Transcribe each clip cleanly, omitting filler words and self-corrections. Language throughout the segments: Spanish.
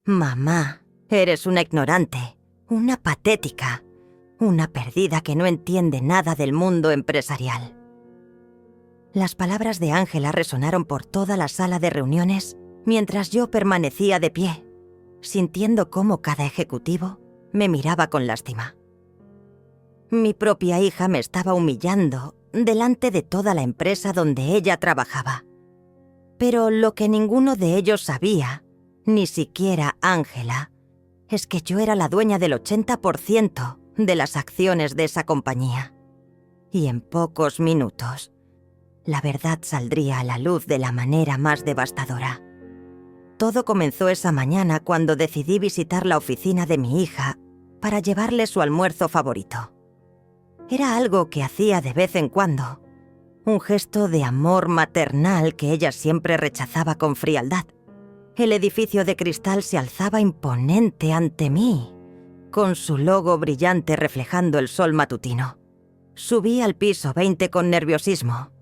Mamá, eres una ignorante, una patética, una perdida que no entiende nada del mundo empresarial. Las palabras de Ángela resonaron por toda la sala de reuniones mientras yo permanecía de pie, sintiendo cómo cada ejecutivo me miraba con lástima. Mi propia hija me estaba humillando delante de toda la empresa donde ella trabajaba. Pero lo que ninguno de ellos sabía, ni siquiera Ángela, es que yo era la dueña del 80% de las acciones de esa compañía. Y en pocos minutos, la verdad saldría a la luz de la manera más devastadora. Todo comenzó esa mañana cuando decidí visitar la oficina de mi hija para llevarle su almuerzo favorito. Era algo que hacía de vez en cuando, un gesto de amor maternal que ella siempre rechazaba con frialdad. El edificio de cristal se alzaba imponente ante mí, con su logo brillante reflejando el sol matutino. Subí al piso 20 con nerviosismo,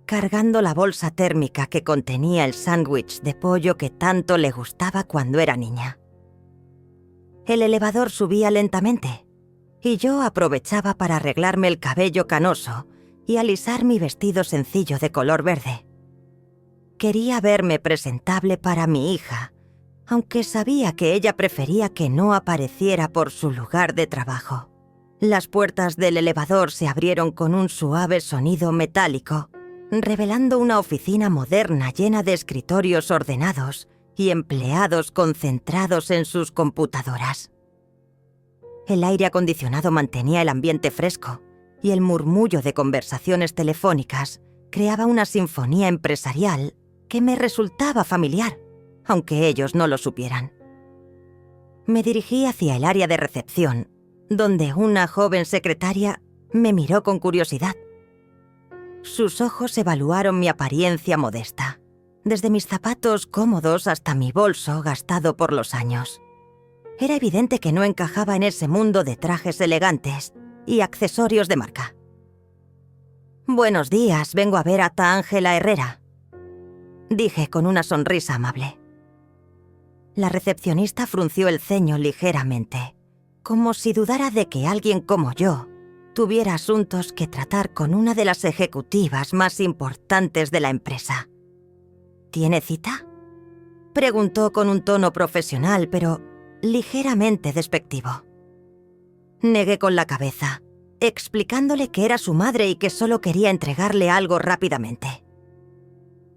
cargando la bolsa térmica que contenía el sándwich de pollo que tanto le gustaba cuando era niña. El elevador subía lentamente, y yo aprovechaba para arreglarme el cabello canoso y alisar mi vestido sencillo de color verde. Quería verme presentable para mi hija, aunque sabía que ella prefería que no apareciera por su lugar de trabajo. Las puertas del elevador se abrieron con un suave sonido metálico, revelando una oficina moderna llena de escritorios ordenados y empleados concentrados en sus computadoras. El aire acondicionado mantenía el ambiente fresco y el murmullo de conversaciones telefónicas creaba una sinfonía empresarial que me resultaba familiar, aunque ellos no lo supieran. Me dirigí hacia el área de recepción, donde una joven secretaria me miró con curiosidad. Sus ojos evaluaron mi apariencia modesta, desde mis zapatos cómodos hasta mi bolso gastado por los años. Era evidente que no encajaba en ese mundo de trajes elegantes y accesorios de marca. «Buenos días, vengo a ver a ta Ángela Herrera», dije con una sonrisa amable. La recepcionista frunció el ceño ligeramente, como si dudara de que alguien como yo tuviera asuntos que tratar con una de las ejecutivas más importantes de la empresa. «¿Tiene cita?», preguntó con un tono profesional, pero ligeramente despectivo. Negué con la cabeza, explicándole que era su madre y que solo quería entregarle algo rápidamente.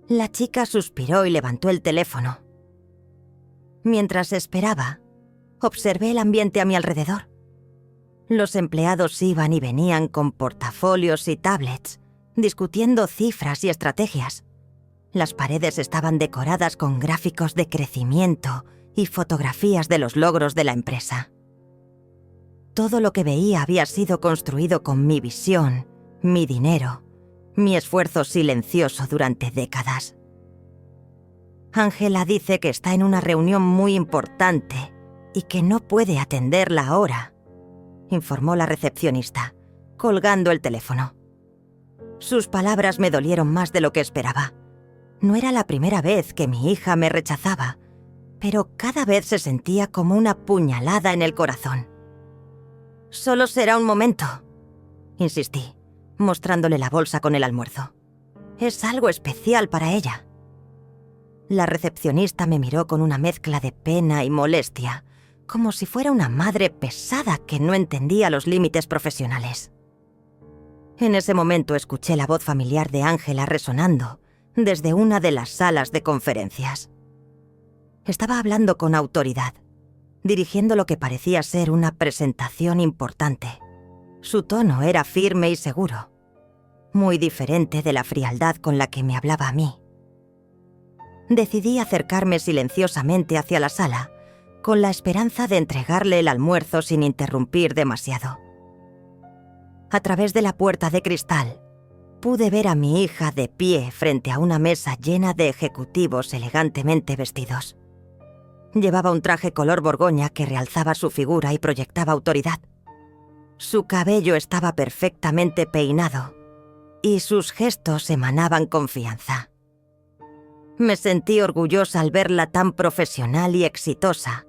La chica suspiró y levantó el teléfono. Mientras esperaba, observé el ambiente a mi alrededor. Los empleados iban y venían con portafolios y tablets, discutiendo cifras y estrategias. Las paredes estaban decoradas con gráficos de crecimiento y fotografías de los logros de la empresa. Todo lo que veía había sido construido con mi visión, mi dinero, mi esfuerzo silencioso durante décadas. Ángela dice que está en una reunión muy importante y que no puede atenderla ahora, informó la recepcionista, colgando el teléfono. Sus palabras me dolieron más de lo que esperaba. No era la primera vez que mi hija me rechazaba, pero cada vez se sentía como una puñalada en el corazón. «Solo será un momento», insistí, mostrándole la bolsa con el almuerzo. «Es algo especial para ella». La recepcionista me miró con una mezcla de pena y molestia, como si fuera una madre pesada que no entendía los límites profesionales. En ese momento escuché la voz familiar de Ángela resonando desde una de las salas de conferencias. Estaba hablando con autoridad, dirigiendo lo que parecía ser una presentación importante. Su tono era firme y seguro, muy diferente de la frialdad con la que me hablaba a mí. Decidí acercarme silenciosamente hacia la sala, con la esperanza de entregarle el almuerzo sin interrumpir demasiado. A través de la puerta de cristal, pude ver a mi hija de pie frente a una mesa llena de ejecutivos elegantemente vestidos. Llevaba un traje color borgoña que realzaba su figura y proyectaba autoridad. Su cabello estaba perfectamente peinado y sus gestos emanaban confianza. Me sentí orgullosa al verla tan profesional y exitosa,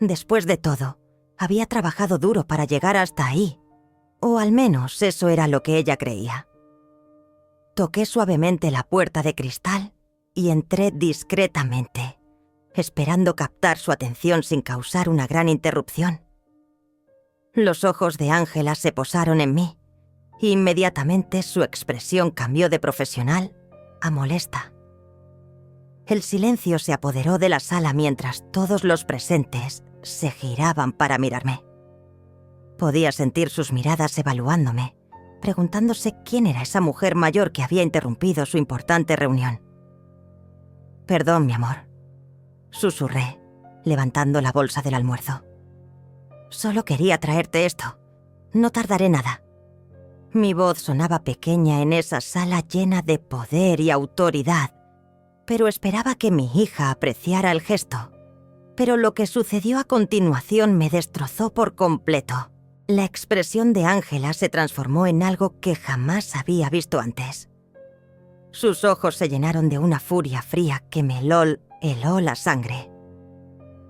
Después de todo, había trabajado duro para llegar hasta ahí. O al menos eso era lo que ella creía. Toqué suavemente la puerta de cristal y entré discretamente, esperando captar su atención sin causar una gran interrupción. Los ojos de Ángela se posaron en mí. Inmediatamente su expresión cambió de profesional a molesta. El silencio se apoderó de la sala mientras todos los presentes se giraban para mirarme. Podía sentir sus miradas evaluándome, preguntándose quién era esa mujer mayor que había interrumpido su importante reunión. «Perdón, mi amor», susurré, levantando la bolsa del almuerzo. «Solo quería traerte esto. No tardaré nada». Mi voz sonaba pequeña en esa sala llena de poder y autoridad, pero esperaba que mi hija apreciara el gesto. Pero lo que sucedió a continuación me destrozó por completo. La expresión de Ángela se transformó en algo que jamás había visto antes. Sus ojos se llenaron de una furia fría que me heló la sangre.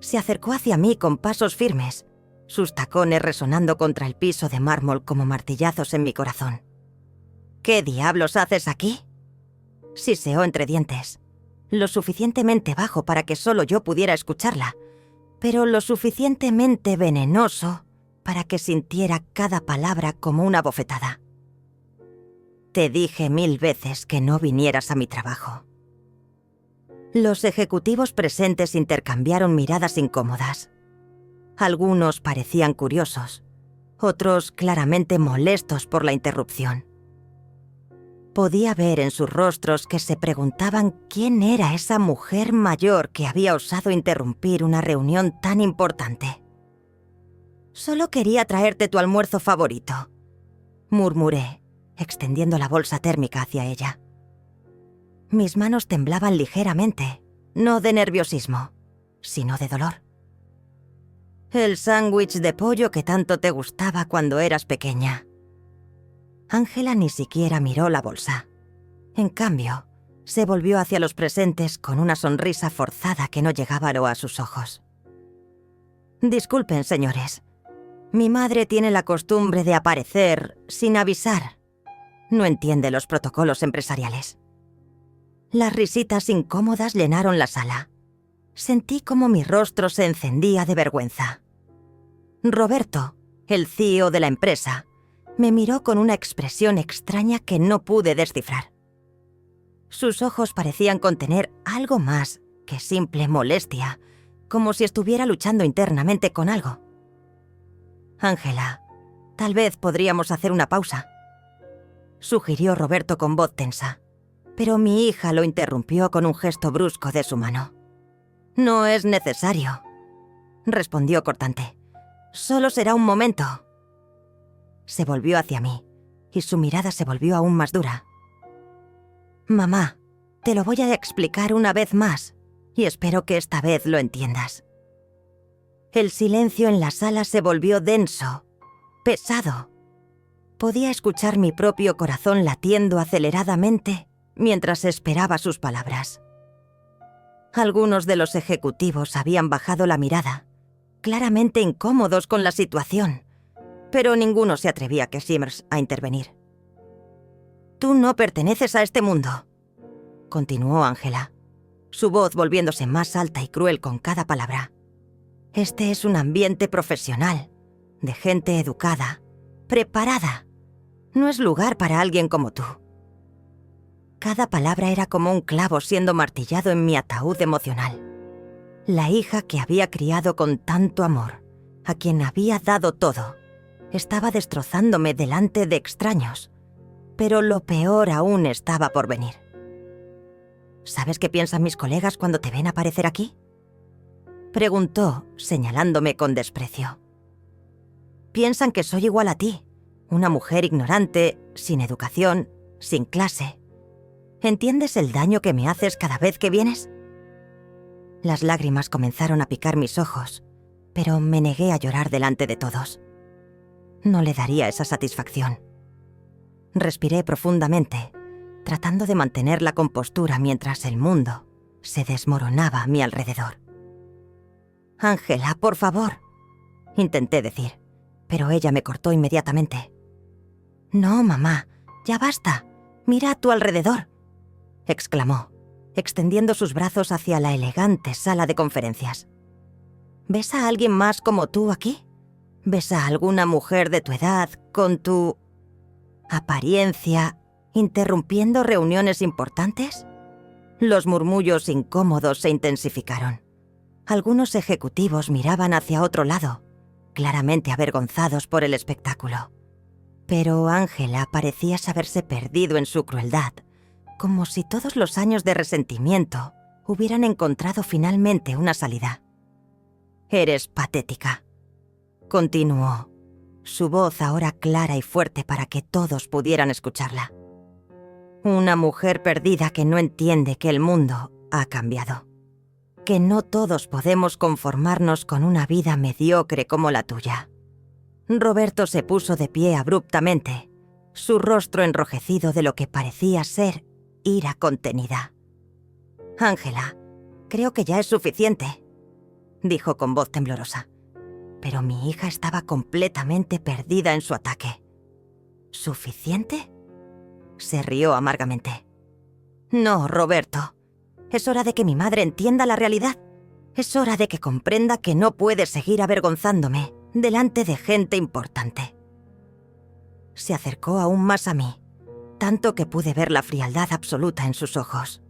Se acercó hacia mí con pasos firmes, sus tacones resonando contra el piso de mármol como martillazos en mi corazón. «¿Qué diablos haces aquí?», siseó entre dientes, lo suficientemente bajo para que solo yo pudiera escucharla, pero lo suficientemente venenoso para que sintiera cada palabra como una bofetada. «Te dije 1000 veces que no vinieras a mi trabajo». Los ejecutivos presentes intercambiaron miradas incómodas. Algunos parecían curiosos, otros claramente molestos por la interrupción. Podía ver en sus rostros que se preguntaban quién era esa mujer mayor que había osado interrumpir una reunión tan importante. «Solo quería traerte tu almuerzo favorito», murmuré, extendiendo la bolsa térmica hacia ella. Mis manos temblaban ligeramente, no de nerviosismo, sino de dolor. «El sándwich de pollo que tanto te gustaba cuando eras pequeña». Ángela ni siquiera miró la bolsa. En cambio, se volvió hacia los presentes con una sonrisa forzada que no llegaba a sus ojos. «Disculpen, señores. Mi madre tiene la costumbre de aparecer sin avisar. No entiende los protocolos empresariales». Las risitas incómodas llenaron la sala. Sentí como mi rostro se encendía de vergüenza. Roberto, el CEO de la empresa, me miró con una expresión extraña que no pude descifrar. Sus ojos parecían contener algo más que simple molestia, como si estuviera luchando internamente con algo. «Ángela, tal vez podríamos hacer una pausa», sugirió Roberto con voz tensa, pero mi hija lo interrumpió con un gesto brusco de su mano. «No es necesario», respondió cortante. «Solo será un momento». Se volvió hacia mí, y su mirada se volvió aún más dura. «Mamá, te lo voy a explicar una vez más, y espero que esta vez lo entiendas». El silencio en la sala se volvió denso, pesado. Podía escuchar mi propio corazón latiendo aceleradamente mientras esperaba sus palabras. Algunos de los ejecutivos habían bajado la mirada, claramente incómodos con la situación, pero ninguno se atrevía a intervenir. «Tú no perteneces a este mundo», continuó Ángela, su voz volviéndose más alta y cruel con cada palabra. «Este es un ambiente profesional, de gente educada, preparada. No es lugar para alguien como tú». Cada palabra era como un clavo siendo martillado en mi ataúd emocional. La hija que había criado con tanto amor, a quien había dado todo, estaba destrozándome delante de extraños, pero lo peor aún estaba por venir. «¿Sabes qué piensan mis colegas cuando te ven aparecer aquí?», preguntó, señalándome con desprecio. «Piensan que soy igual a ti, una mujer ignorante, sin educación, sin clase. ¿Entiendes el daño que me haces cada vez que vienes?». Las lágrimas comenzaron a picar mis ojos, pero me negué a llorar delante de todos. No le daría esa satisfacción. Respiré profundamente, tratando de mantener la compostura mientras el mundo se desmoronaba a mi alrededor. Ángela, por favor, intenté decir, pero ella me cortó inmediatamente. No, mamá, ya basta. Mira a tu alrededor, exclamó, extendiendo sus brazos hacia la elegante sala de conferencias. ¿Ves a alguien más como tú aquí? ¿Ves a alguna mujer de tu edad, con tu apariencia, interrumpiendo reuniones importantes? Los murmullos incómodos se intensificaron. Algunos ejecutivos miraban hacia otro lado, claramente avergonzados por el espectáculo. Pero Ángela parecía saberse perdido en su crueldad, como si todos los años de resentimiento hubieran encontrado finalmente una salida. «Eres patética», continuó, su voz ahora clara y fuerte para que todos pudieran escucharla. «Una mujer perdida que no entiende que el mundo ha cambiado, que no todos podemos conformarnos con una vida mediocre como la tuya». Roberto se puso de pie abruptamente, su rostro enrojecido de lo que parecía ser ira contenida. «Ángela, creo que ya es suficiente», dijo con voz temblorosa. Pero mi hija estaba completamente perdida en su ataque. ¿Suficiente? Se rió amargamente. No, Roberto. Es hora de que mi madre entienda la realidad. Es hora de que comprenda que no puede seguir avergonzándome delante de gente importante. Se acercó aún más a mí, tanto que pude ver la frialdad absoluta en sus ojos.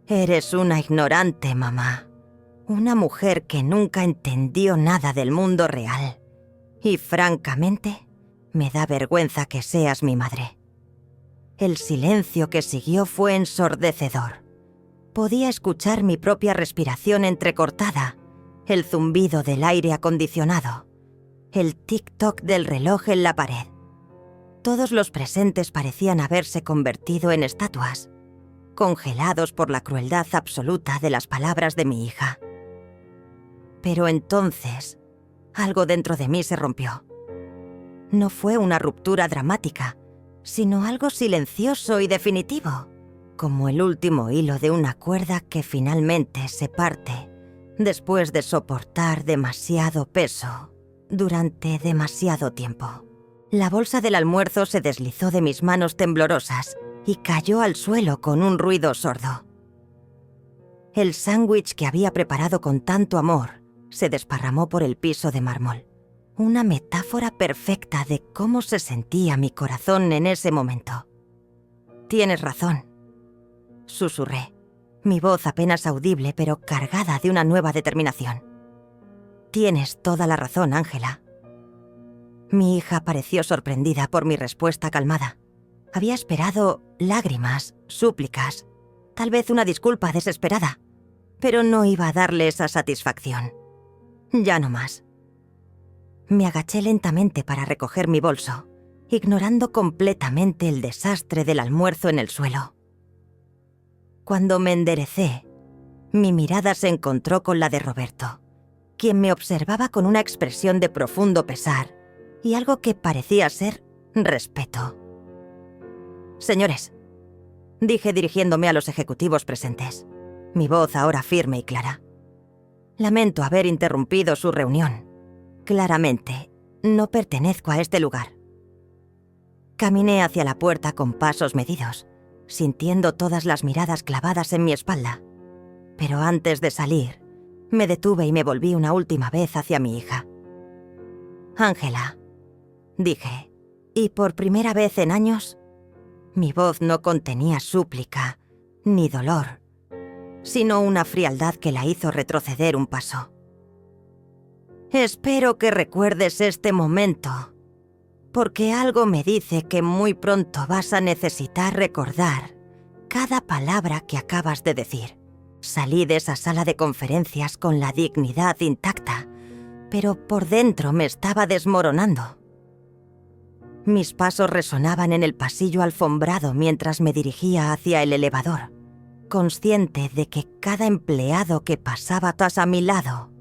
Eres una ignorante, mamá. Una mujer que nunca entendió nada del mundo real. Y francamente, me da vergüenza que seas mi madre. El silencio que siguió fue ensordecedor. Podía escuchar mi propia respiración entrecortada, el zumbido del aire acondicionado, el tic-toc del reloj en la pared. Todos los presentes parecían haberse convertido en estatuas, congelados por la crueldad absoluta de las palabras de mi hija. Pero entonces, algo dentro de mí se rompió. No fue una ruptura dramática, sino algo silencioso y definitivo, como el último hilo de una cuerda que finalmente se parte después de soportar demasiado peso durante demasiado tiempo. La bolsa del almuerzo se deslizó de mis manos temblorosas y cayó al suelo con un ruido sordo. El sándwich que había preparado con tanto amor se desparramó por el piso de mármol. Una metáfora perfecta de cómo se sentía mi corazón en ese momento. «Tienes razón», susurré, mi voz apenas audible pero cargada de una nueva determinación. «Tienes toda la razón, Ángela». Mi hija pareció sorprendida por mi respuesta calmada. Había esperado lágrimas, súplicas, tal vez una disculpa desesperada, pero no iba a darle esa satisfacción. Ya no más. Me agaché lentamente para recoger mi bolso, ignorando completamente el desastre del almuerzo en el suelo. Cuando me enderecé, mi mirada se encontró con la de Roberto, quien me observaba con una expresión de profundo pesar y algo que parecía ser respeto. «Señores», dije dirigiéndome a los ejecutivos presentes, mi voz ahora firme y clara. «Lamento haber interrumpido su reunión. Claramente, no pertenezco a este lugar». Caminé hacia la puerta con pasos medidos, sintiendo todas las miradas clavadas en mi espalda. Pero antes de salir, me detuve y me volví una última vez hacia mi hija. «Ángela», dije, y por primera vez en años, mi voz no contenía súplica ni dolor, sino una frialdad que la hizo retroceder un paso. «Espero que recuerdes este momento, porque algo me dice que muy pronto vas a necesitar recordar cada palabra que acabas de decir». Salí de esa sala de conferencias con la dignidad intacta, pero por dentro me estaba desmoronando. Mis pasos resonaban en el pasillo alfombrado mientras me dirigía hacia el elevador, consciente de que cada empleado que pasaba tras a mi lado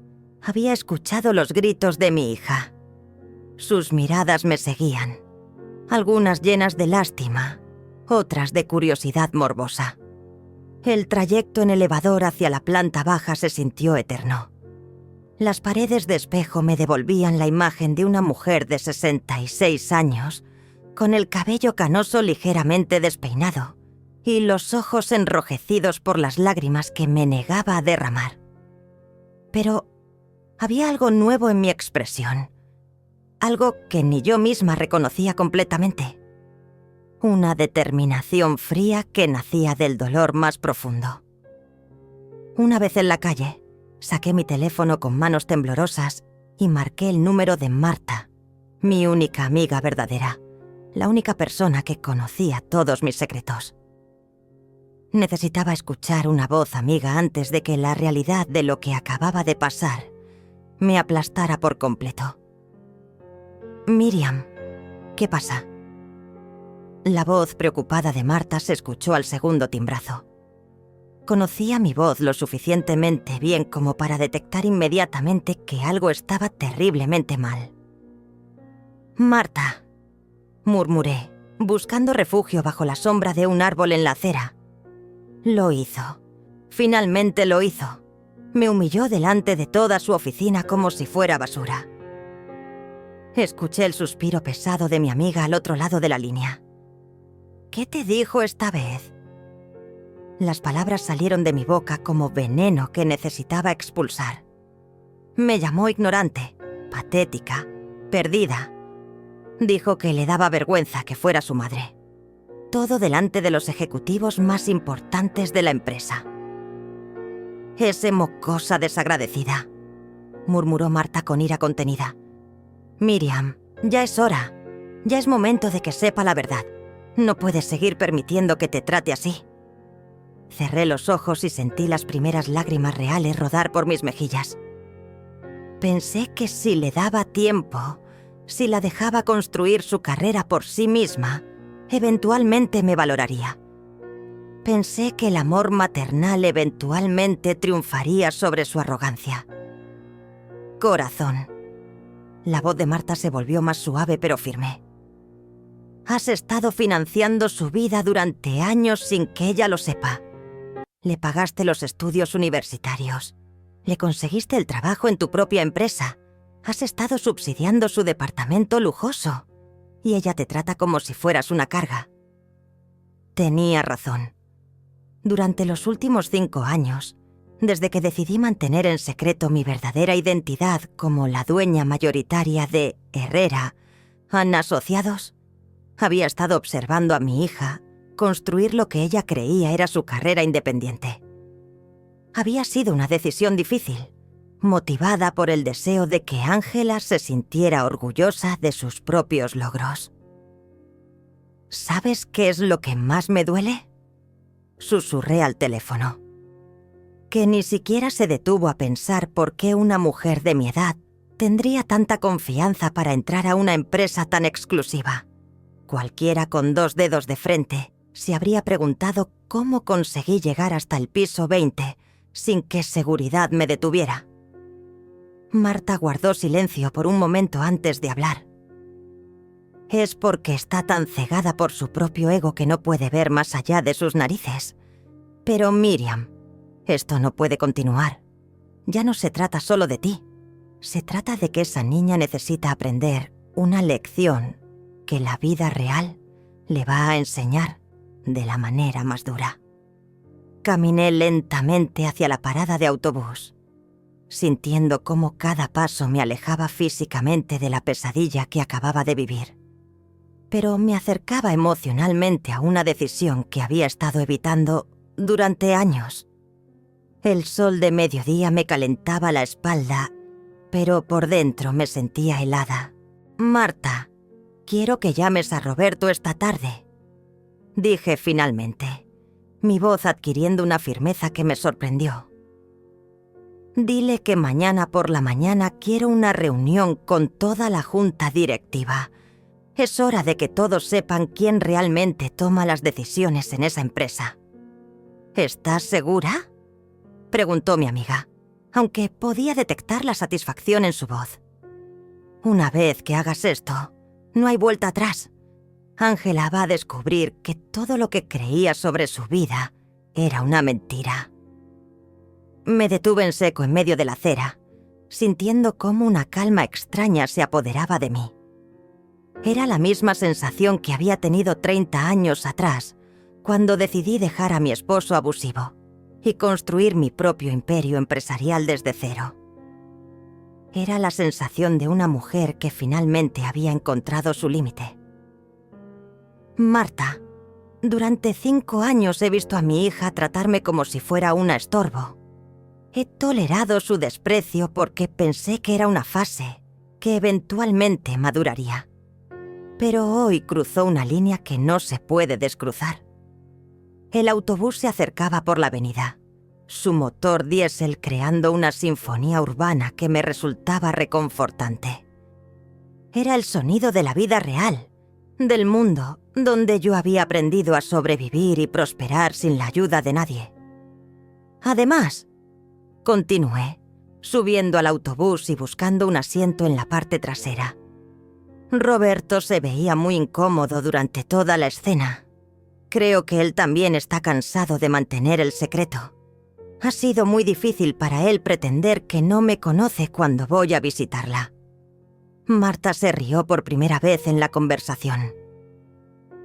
había escuchado los gritos de mi hija. Sus miradas me seguían, algunas llenas de lástima, otras de curiosidad morbosa. El trayecto en elevador hacia la planta baja se sintió eterno. Las paredes de espejo me devolvían la imagen de una mujer de 66 años, con el cabello canoso ligeramente despeinado y los ojos enrojecidos por las lágrimas que me negaba a derramar. Pero había algo nuevo en mi expresión, algo que ni yo misma reconocía completamente. Una determinación fría que nacía del dolor más profundo. Una vez en la calle, saqué mi teléfono con manos temblorosas y marqué el número de Marta, mi única amiga verdadera, la única persona que conocía todos mis secretos. Necesitaba escuchar una voz amiga antes de que la realidad de lo que acababa de pasar me aplastara por completo. «Miriam, ¿qué pasa?» La voz preocupada de Marta se escuchó al segundo timbrazo. Conocía mi voz lo suficientemente bien como para detectar inmediatamente que algo estaba terriblemente mal. «Marta», murmuré, buscando refugio bajo la sombra de un árbol en la acera. Lo hizo. Finalmente lo hizo. Me humilló delante de toda su oficina como si fuera basura. Escuché el suspiro pesado de mi amiga al otro lado de la línea. «¿Qué te dijo esta vez?» Las palabras salieron de mi boca como veneno que necesitaba expulsar. Me llamó ignorante, patética, perdida. Dijo que le daba vergüenza que fuera su madre. Todo delante de los ejecutivos más importantes de la empresa. «Ese mocosa desagradecida», murmuró Marta con ira contenida. «Miriam, ya es hora. Ya es momento de que sepa la verdad. No puedes seguir permitiendo que te trate así». Cerré los ojos y sentí las primeras lágrimas reales rodar por mis mejillas. Pensé que si le daba tiempo, si la dejaba construir su carrera por sí misma, eventualmente me valoraría. Pensé que el amor maternal eventualmente triunfaría sobre su arrogancia. «Corazón». La voz de Marta se volvió más suave pero firme. «Has estado financiando su vida durante años sin que ella lo sepa. Le pagaste los estudios universitarios. Le conseguiste el trabajo en tu propia empresa. Has estado subsidiando su departamento lujoso. Y ella te trata como si fueras una carga». Tenía razón. Durante los últimos 5 años, desde que decidí mantener en secreto mi verdadera identidad como la dueña mayoritaria de Herrera and Asociados, había estado observando a mi hija construir lo que ella creía era su carrera independiente. Había sido una decisión difícil, motivada por el deseo de que Ángela se sintiera orgullosa de sus propios logros. ¿Sabes qué es lo que más me duele?, susurré al teléfono. Que ni siquiera se detuvo a pensar por qué una mujer de mi edad tendría tanta confianza para entrar a una empresa tan exclusiva. Cualquiera con 2 dedos de frente se habría preguntado cómo conseguí llegar hasta el piso 20 sin que seguridad me detuviera. Marta guardó silencio por un momento antes de hablar. Es porque está tan cegada por su propio ego que no puede ver más allá de sus narices. Pero Miriam, esto no puede continuar. Ya no se trata solo de ti. Se trata de que esa niña necesita aprender una lección que la vida real le va a enseñar de la manera más dura. Caminé lentamente hacia la parada de autobús, sintiendo cómo cada paso me alejaba físicamente de la pesadilla que acababa de vivir. Pero me acercaba emocionalmente a una decisión que había estado evitando durante años. El sol de mediodía me calentaba la espalda, pero por dentro me sentía helada. «Marta, quiero que llames a Roberto esta tarde», dije finalmente, mi voz adquiriendo una firmeza que me sorprendió. «Dile que mañana por la mañana quiero una reunión con toda la junta directiva. Es hora de que todos sepan quién realmente toma las decisiones en esa empresa». «¿Estás segura?», preguntó mi amiga, aunque podía detectar la satisfacción en su voz. «Una vez que hagas esto, no hay vuelta atrás. Ángela va a descubrir que todo lo que creía sobre su vida era una mentira». Me detuve en seco en medio de la acera, sintiendo cómo una calma extraña se apoderaba de mí. Era la misma sensación que había tenido 30 años atrás, cuando decidí dejar a mi esposo abusivo y construir mi propio imperio empresarial desde cero. Era la sensación de una mujer que finalmente había encontrado su límite. Marta, durante 5 años he visto a mi hija tratarme como si fuera una estorbo. He tolerado su desprecio porque pensé que era una fase, que eventualmente maduraría. Pero hoy cruzó una línea que no se puede descruzar. El autobús se acercaba por la avenida, su motor diésel creando una sinfonía urbana que me resultaba reconfortante. Era el sonido de la vida real, del mundo donde yo había aprendido a sobrevivir y prosperar sin la ayuda de nadie. Además, continué, subiendo al autobús y buscando un asiento en la parte trasera. Roberto se veía muy incómodo durante toda la escena. Creo que él también está cansado de mantener el secreto. Ha sido muy difícil para él pretender que no me conoce cuando voy a visitarla. Marta se rió por primera vez en la conversación.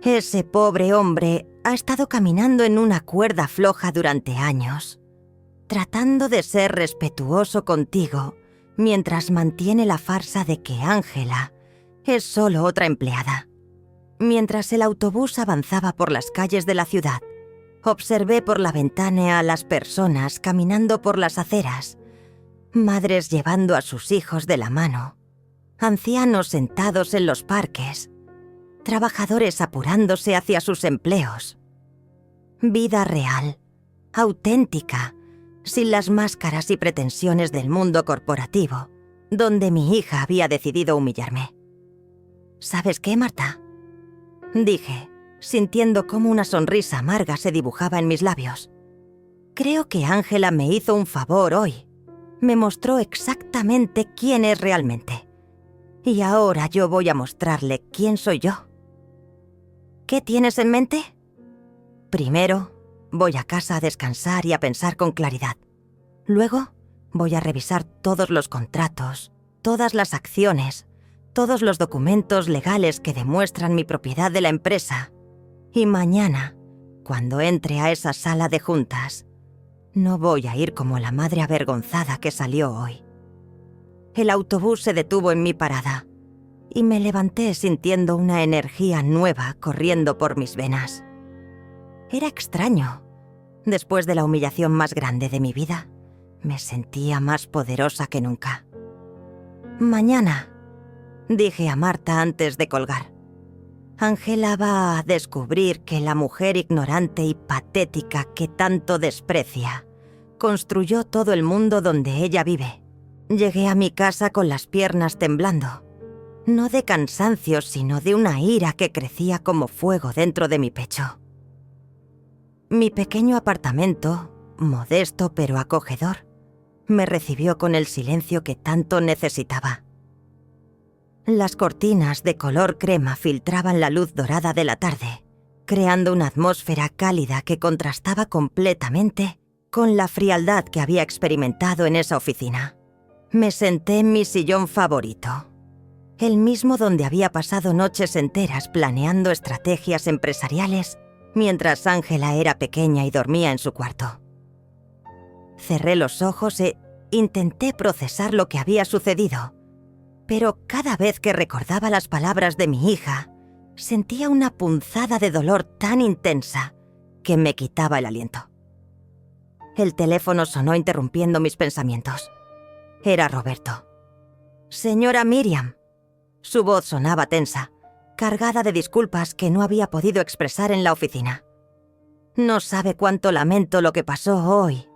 Ese pobre hombre ha estado caminando en una cuerda floja durante años, tratando de ser respetuoso contigo mientras mantiene la farsa de que Ángela es solo otra empleada. Mientras el autobús avanzaba por las calles de la ciudad, observé por la ventana a las personas caminando por las aceras, madres llevando a sus hijos de la mano, ancianos sentados en los parques, trabajadores apurándose hacia sus empleos. Vida real, auténtica, sin las máscaras y pretensiones del mundo corporativo, donde mi hija había decidido humillarme. ¿Sabes qué, Marta?, dije, sintiendo cómo una sonrisa amarga se dibujaba en mis labios. Creo que Ángela me hizo un favor hoy. Me mostró exactamente quién es realmente. Y ahora yo voy a mostrarle quién soy yo. ¿Qué tienes en mente? Primero, voy a casa a descansar y a pensar con claridad. Luego, voy a revisar todos los contratos, todas las acciones, todos los documentos legales que demuestran mi propiedad de la empresa. Y mañana, cuando entre a esa sala de juntas, no voy a ir como la madre avergonzada que salió hoy. El autobús se detuvo en mi parada y me levanté sintiendo una energía nueva corriendo por mis venas. Era extraño. Después de la humillación más grande de mi vida, me sentía más poderosa que nunca. Mañana, dije a Marta antes de colgar, Ángela va a descubrir que la mujer ignorante y patética que tanto desprecia construyó todo el mundo donde ella vive. Llegué a mi casa con las piernas temblando, no de cansancio, sino de una ira que crecía como fuego dentro de mi pecho. Mi pequeño apartamento, modesto pero acogedor, me recibió con el silencio que tanto necesitaba. Las cortinas de color crema filtraban la luz dorada de la tarde, creando una atmósfera cálida que contrastaba completamente con la frialdad que había experimentado en esa oficina. Me senté en mi sillón favorito, el mismo donde había pasado noches enteras planeando estrategias empresariales mientras Ángela era pequeña y dormía en su cuarto. Cerré los ojos e intenté procesar lo que había sucedido, pero cada vez que recordaba las palabras de mi hija, sentía una punzada de dolor tan intensa que me quitaba el aliento. El teléfono sonó interrumpiendo mis pensamientos. Era Roberto. «Señora Miriam». Su voz sonaba tensa, cargada de disculpas que no había podido expresar en la oficina. «No sabe cuánto lamento lo que pasó hoy».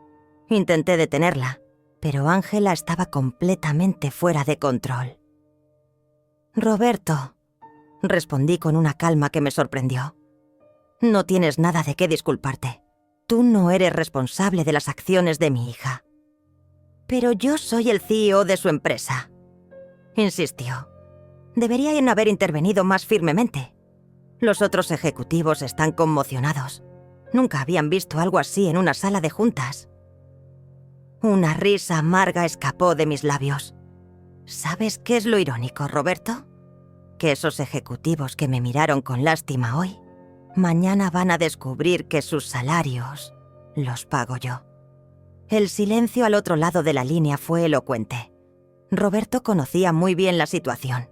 Intenté detenerla, pero Ángela estaba completamente fuera de control. «Roberto», respondí con una calma que me sorprendió. «No tienes nada de qué disculparte. Tú no eres responsable de las acciones de mi hija». «Pero yo soy el CEO de su empresa», insistió. «Deberían haber intervenido más firmemente. Los otros ejecutivos están conmocionados. Nunca habían visto algo así en una sala de juntas». Una risa amarga escapó de mis labios. ¿Sabes qué es lo irónico, Roberto? Que esos ejecutivos que me miraron con lástima hoy, mañana van a descubrir que sus salarios los pago yo. El silencio al otro lado de la línea fue elocuente. Roberto conocía muy bien la situación.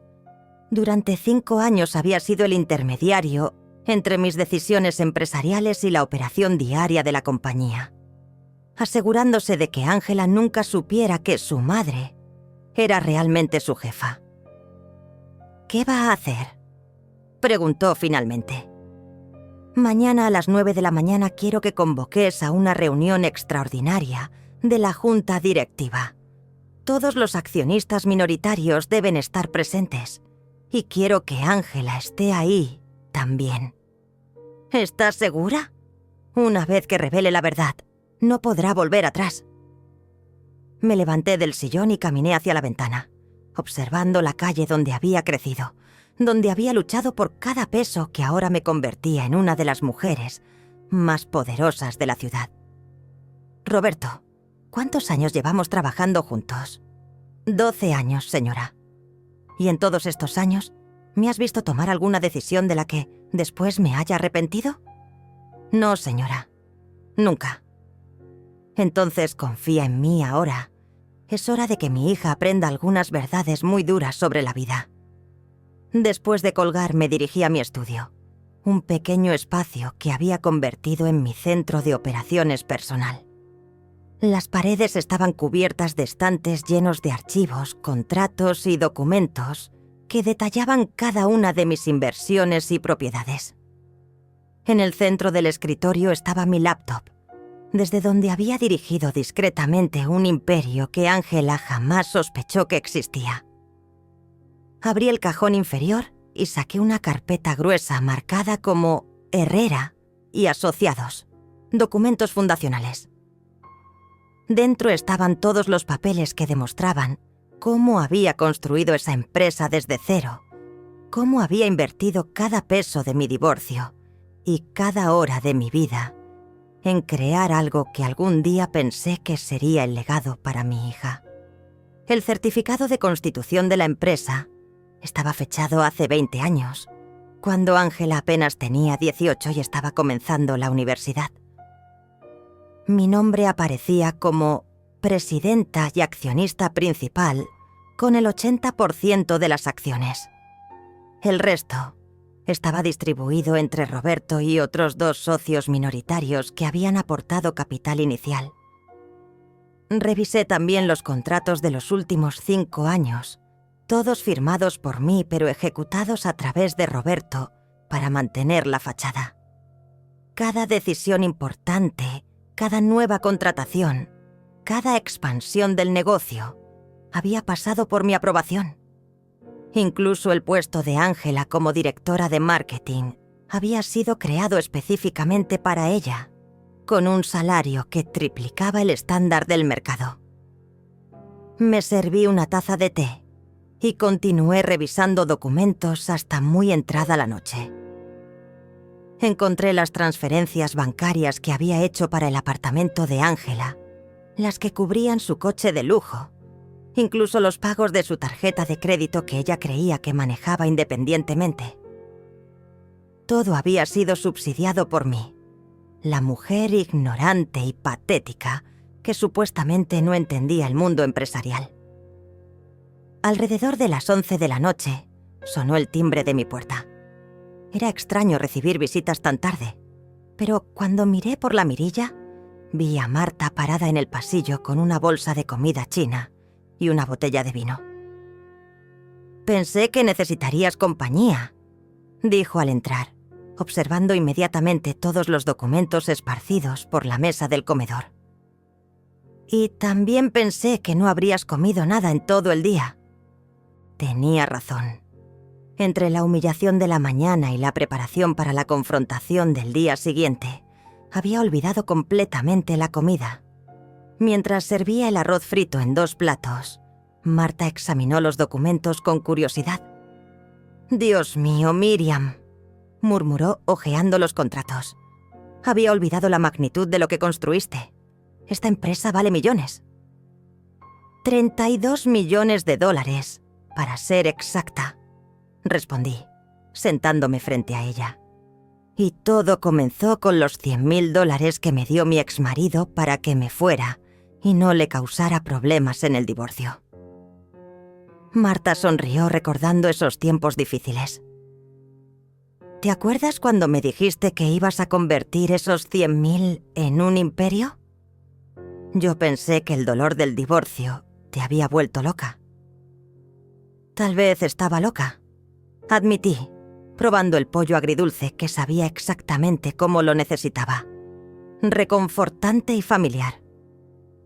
Durante 5 años había sido el intermediario entre mis decisiones empresariales y la operación diaria de la compañía, asegurándose de que Ángela nunca supiera que su madre era realmente su jefa. «¿Qué va a hacer?», preguntó finalmente. «Mañana a las 9 de la mañana quiero que convoques a una reunión extraordinaria de la junta directiva. Todos los accionistas minoritarios deben estar presentes y quiero que Ángela esté ahí también». «¿Estás segura? Una vez que revele la verdad, no podrá volver atrás». Me levanté del sillón y caminé hacia la ventana, observando la calle donde había crecido, donde había luchado por cada peso que ahora me convertía en una de las mujeres más poderosas de la ciudad. «Roberto, ¿cuántos años llevamos trabajando juntos?» «12 años, señora. ¿Y en todos estos años me has visto tomar alguna decisión de la que después me haya arrepentido?» «No, señora. Nunca». «Entonces confía en mí ahora. Es hora de que mi hija aprenda algunas verdades muy duras sobre la vida». Después de colgar me dirigí a mi estudio, un pequeño espacio que había convertido en mi centro de operaciones personal. Las paredes estaban cubiertas de estantes llenos de archivos, contratos y documentos que detallaban cada una de mis inversiones y propiedades. En el centro del escritorio estaba mi laptop, desde donde había dirigido discretamente un imperio que Ángela jamás sospechó que existía. Abrí el cajón inferior y saqué una carpeta gruesa marcada como Herrera y Asociados, documentos fundacionales. Dentro estaban todos los papeles que demostraban cómo había construido esa empresa desde cero, cómo había invertido cada peso de mi divorcio y cada hora de mi vida en crear algo que algún día pensé que sería el legado para mi hija. El certificado de constitución de la empresa estaba fechado hace 20 años, cuando Ángela apenas tenía 18 y estaba comenzando la universidad. Mi nombre aparecía como presidenta y accionista principal con el 80% de las acciones. El resto estaba distribuido entre Roberto y otros 2 socios minoritarios que habían aportado capital inicial. Revisé también los contratos de los últimos 5 años, todos firmados por mí pero ejecutados a través de Roberto para mantener la fachada. Cada decisión importante, cada nueva contratación, cada expansión del negocio había pasado por mi aprobación. Incluso el puesto de Ángela como directora de marketing había sido creado específicamente para ella, con un salario que triplicaba el estándar del mercado. Me serví una taza de té y continué revisando documentos hasta muy entrada la noche. Encontré las transferencias bancarias que había hecho para el apartamento de Ángela, las que cubrían su coche de lujo, incluso los pagos de su tarjeta de crédito que ella creía que manejaba independientemente. Todo había sido subsidiado por mí, la mujer ignorante y patética que supuestamente no entendía el mundo empresarial. Alrededor de las 11 de la noche, sonó el timbre de mi puerta. Era extraño recibir visitas tan tarde, pero cuando miré por la mirilla, vi a Marta parada en el pasillo con una bolsa de comida china y una botella de vino. «Pensé que necesitarías compañía», dijo al entrar, observando inmediatamente todos los documentos esparcidos por la mesa del comedor. «Y también pensé que no habrías comido nada en todo el día». Tenía razón. Entre la humillación de la mañana y la preparación para la confrontación del día siguiente, había olvidado completamente la comida. Mientras servía el arroz frito en 2 platos, Marta examinó los documentos con curiosidad. «Dios mío, Miriam», murmuró hojeando los contratos. «Había olvidado la magnitud de lo que construiste. Esta empresa vale millones». $32 millones, para ser exacta, respondí, sentándome frente a ella. Y todo comenzó con los $100.000 que me dio mi exmarido para que me fuera y no le causara problemas en el divorcio. Marta sonrió recordando esos tiempos difíciles. ¿Te acuerdas cuando me dijiste que ibas a convertir esos 100.000 en un imperio? Yo pensé que el dolor del divorcio te había vuelto loca. Tal vez estaba loca, admití, probando el pollo agridulce que sabía exactamente cómo lo necesitaba. Reconfortante y familiar.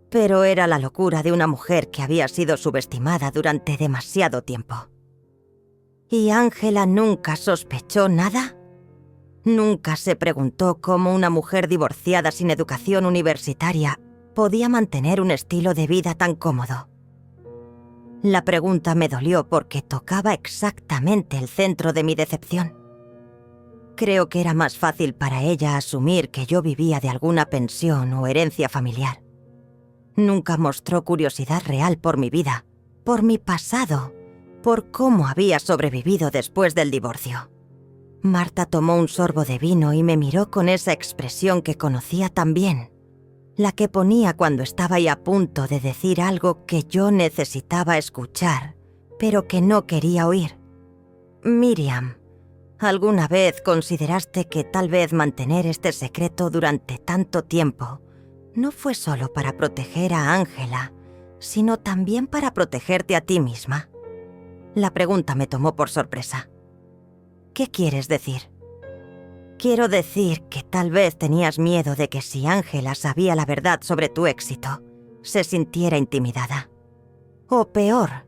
Pero era la locura de una mujer que había sido subestimada durante demasiado tiempo. ¿Y Ángela nunca sospechó nada? ¿Nunca se preguntó cómo una mujer divorciada sin educación universitaria podía mantener un estilo de vida tan cómodo? La pregunta me dolió porque tocaba exactamente el centro de mi decepción. Creo que era más fácil para ella asumir que yo vivía de alguna pensión o herencia familiar. Nunca mostró curiosidad real por mi vida, por mi pasado, por cómo había sobrevivido después del divorcio. Marta tomó un sorbo de vino y me miró con esa expresión que conocía tan bien, la que ponía cuando estaba ahí a punto de decir algo que yo necesitaba escuchar, pero que no quería oír. Miriam, ¿alguna vez consideraste que tal vez mantener este secreto durante tanto tiempo no fue solo para proteger a Ángela, sino también para protegerte a ti misma? La pregunta me tomó por sorpresa. ¿Qué quieres decir? Quiero decir que tal vez tenías miedo de que si Ángela sabía la verdad sobre tu éxito, se sintiera intimidada. O peor,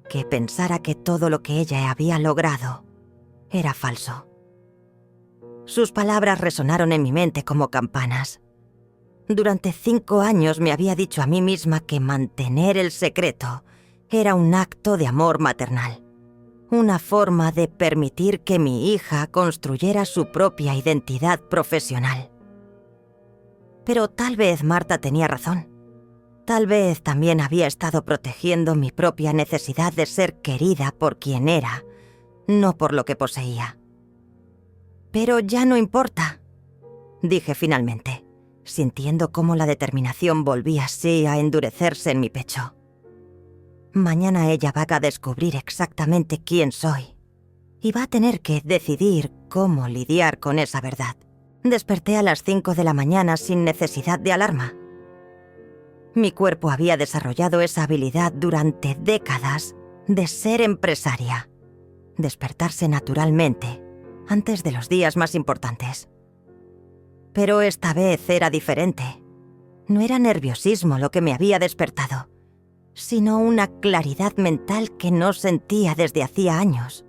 que pensara que todo lo que ella había logrado era falso. Sus palabras resonaron en mi mente como campanas. Durante 5 años me había dicho a mí misma que mantener el secreto era un acto de amor maternal. Una forma de permitir que mi hija construyera su propia identidad profesional. Pero tal vez Marta tenía razón. Tal vez también había estado protegiendo mi propia necesidad de ser querida por quien era, no por lo que poseía. Pero ya no importa, dije finalmente, sintiendo cómo la determinación volvía así a endurecerse en mi pecho. Mañana ella va a descubrir exactamente quién soy y va a tener que decidir cómo lidiar con esa verdad. Desperté a las 5 de la mañana sin necesidad de alarma. Mi cuerpo había desarrollado esa habilidad durante décadas de ser empresaria, despertarse naturalmente antes de los días más importantes. Pero esta vez era diferente. No era nerviosismo lo que me había despertado, sino una claridad mental que no sentía desde hacía años.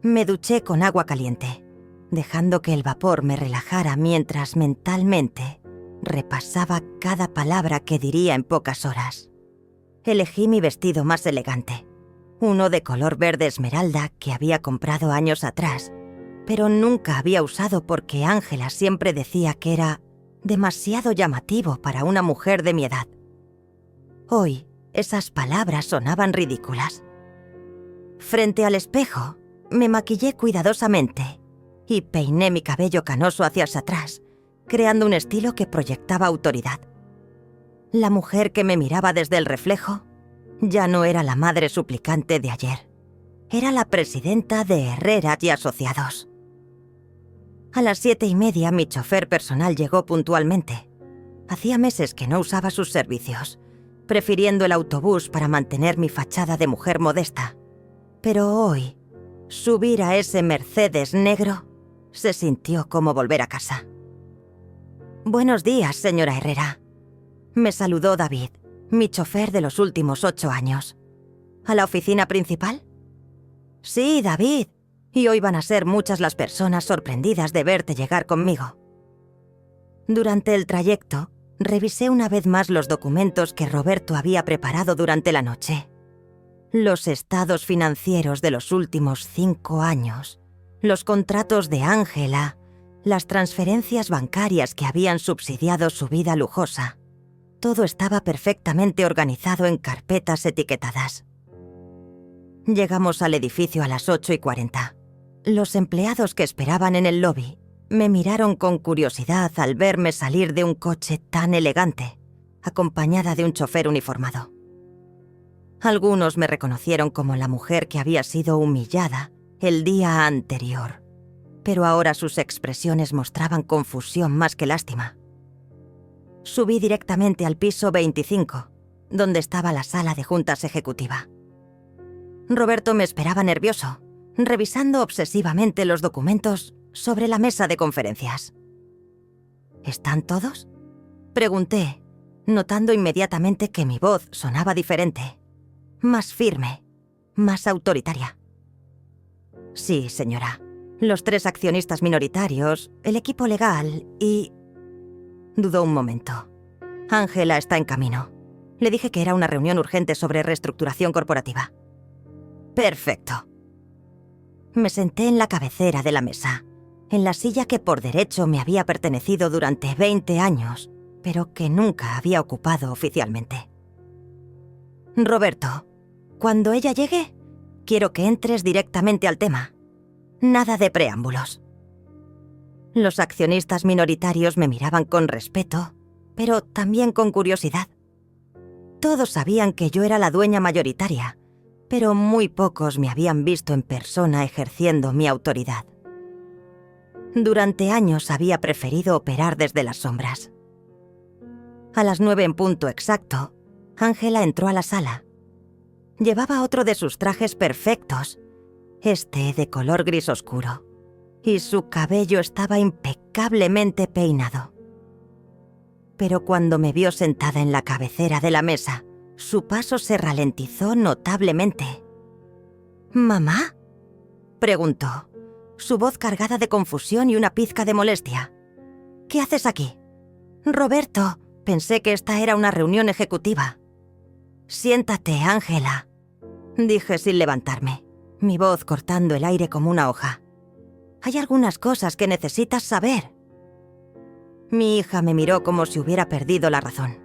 Me duché con agua caliente, dejando que el vapor me relajara mientras mentalmente repasaba cada palabra que diría en pocas horas. Elegí mi vestido más elegante, uno de color verde esmeralda que había comprado años atrás, pero nunca había usado porque Ángela siempre decía que era demasiado llamativo para una mujer de mi edad. Hoy, esas palabras sonaban ridículas. Frente al espejo, me maquillé cuidadosamente y peiné mi cabello canoso hacia atrás, creando un estilo que proyectaba autoridad. La mujer que me miraba desde el reflejo ya no era la madre suplicante de ayer. Era la presidenta de Herrera y Asociados. A las 7:30 mi chofer personal llegó puntualmente. Hacía meses que no usaba sus servicios, prefiriendo el autobús para mantener mi fachada de mujer modesta. Pero hoy, subir a ese Mercedes negro se sintió como volver a casa. «Buenos días, señora Herrera», me saludó David, mi chofer de los últimos 8 años. ¿A la oficina principal? «Sí, David, y hoy van a ser muchas las personas sorprendidas de verte llegar conmigo». Durante el trayecto, revisé una vez más los documentos que Roberto había preparado durante la noche. Los estados financieros de los últimos 5 años, los contratos de Ángela, las transferencias bancarias que habían subsidiado su vida lujosa. Todo estaba perfectamente organizado en carpetas etiquetadas. Llegamos al edificio a las 8:40. Los empleados que esperaban en el lobby me miraron con curiosidad al verme salir de un coche tan elegante, acompañada de un chofer uniformado. Algunos me reconocieron como la mujer que había sido humillada el día anterior, pero ahora sus expresiones mostraban confusión más que lástima. Subí directamente al piso 25, donde estaba la sala de juntas ejecutiva. Roberto me esperaba nervioso, revisando obsesivamente los documentos sobre la mesa de conferencias. ¿Están todos?, pregunté, notando inmediatamente que mi voz sonaba diferente, más firme, más autoritaria. Sí, señora. Los 3 accionistas minoritarios, el equipo legal y... Dudó un momento. Ángela está en camino. Le dije que era una reunión urgente sobre reestructuración corporativa. Perfecto. Me senté en la cabecera de la mesa, en la silla que por derecho me había pertenecido durante 20 años, pero que nunca había ocupado oficialmente. Roberto, cuando ella llegue, quiero que entres directamente al tema. Nada de preámbulos. Los accionistas minoritarios me miraban con respeto, pero también con curiosidad. Todos sabían que yo era la dueña mayoritaria, pero muy pocos me habían visto en persona ejerciendo mi autoridad. Durante años había preferido operar desde las sombras. A las 9 en punto exacto, Ángela entró a la sala. Llevaba otro de sus trajes perfectos, este de color gris oscuro, y su cabello estaba impecablemente peinado. Pero cuando me vio sentada en la cabecera de la mesa, su paso se ralentizó notablemente. ¿Mamá?, preguntó, su voz cargada de confusión y una pizca de molestia. ¿Qué haces aquí? Roberto, pensé que esta era una reunión ejecutiva. Siéntate, Ángela, dije sin levantarme, mi voz cortando el aire como una hoja. Hay algunas cosas que necesitas saber. Mi hija me miró como si hubiera perdido la razón.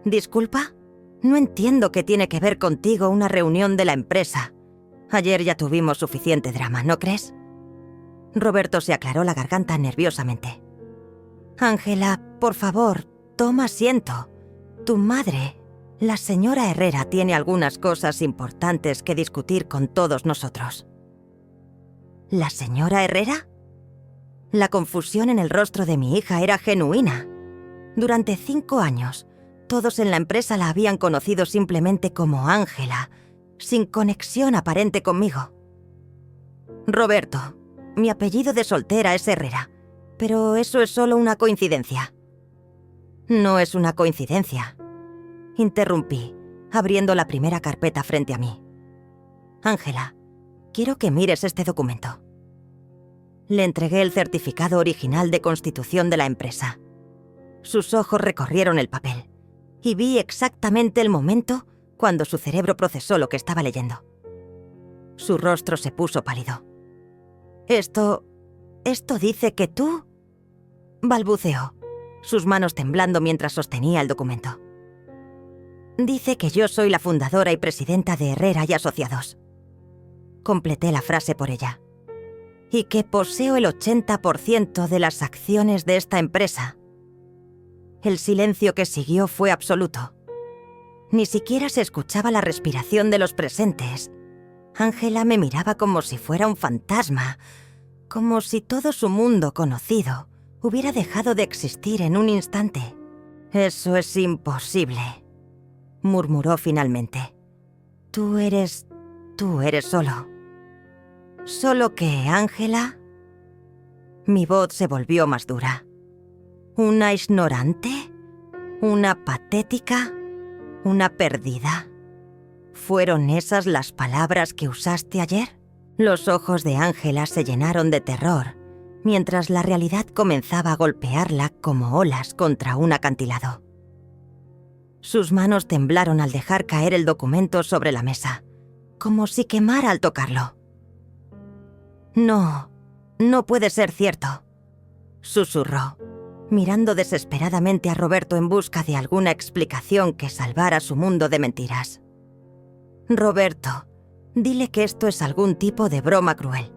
¿Disculpa? No entiendo qué tiene que ver contigo una reunión de la empresa. Ayer ya tuvimos suficiente drama, ¿no crees? Roberto se aclaró la garganta nerviosamente. Ángela, por favor, toma asiento. Tu madre, la señora Herrera, tiene algunas cosas importantes que discutir con todos nosotros. ¿La señora Herrera? La confusión en el rostro de mi hija era genuina. Durante 5 años, todos en la empresa la habían conocido simplemente como Ángela, sin conexión aparente conmigo. Roberto, mi apellido de soltera es Herrera, pero eso es solo una coincidencia. No es una coincidencia, interrumpí, abriendo la primera carpeta frente a mí. Ángela, quiero que mires este documento. Le entregué el certificado original de constitución de la empresa. Sus ojos recorrieron el papel y vi exactamente el momento cuando su cerebro procesó lo que estaba leyendo. Su rostro se puso pálido. Esto dice que tú... balbuceó, sus manos temblando mientras sostenía el documento. Dice que yo soy la fundadora y presidenta de Herrera y Asociados. Completé la frase por ella. Y que poseo el 80% de las acciones de esta empresa. El silencio que siguió fue absoluto. Ni siquiera se escuchaba la respiración de los presentes. Ángela me miraba como si fuera un fantasma, como si todo su mundo conocido hubiera dejado de existir en un instante. Eso es imposible, murmuró finalmente. Tú eres solo. Solo que, Ángela... Mi voz se volvió más dura. ¿Una ignorante? ¿Una patética? ¿Una perdida? ¿Fueron esas las palabras que usaste ayer? Los ojos de Ángela se llenaron de terror, mientras la realidad comenzaba a golpearla como olas contra un acantilado. Sus manos temblaron al dejar caer el documento sobre la mesa, como si quemara al tocarlo. No puede ser cierto, susurró, mirando desesperadamente a Roberto en busca de alguna explicación que salvara su mundo de mentiras. «Roberto, dile que esto es algún tipo de broma cruel».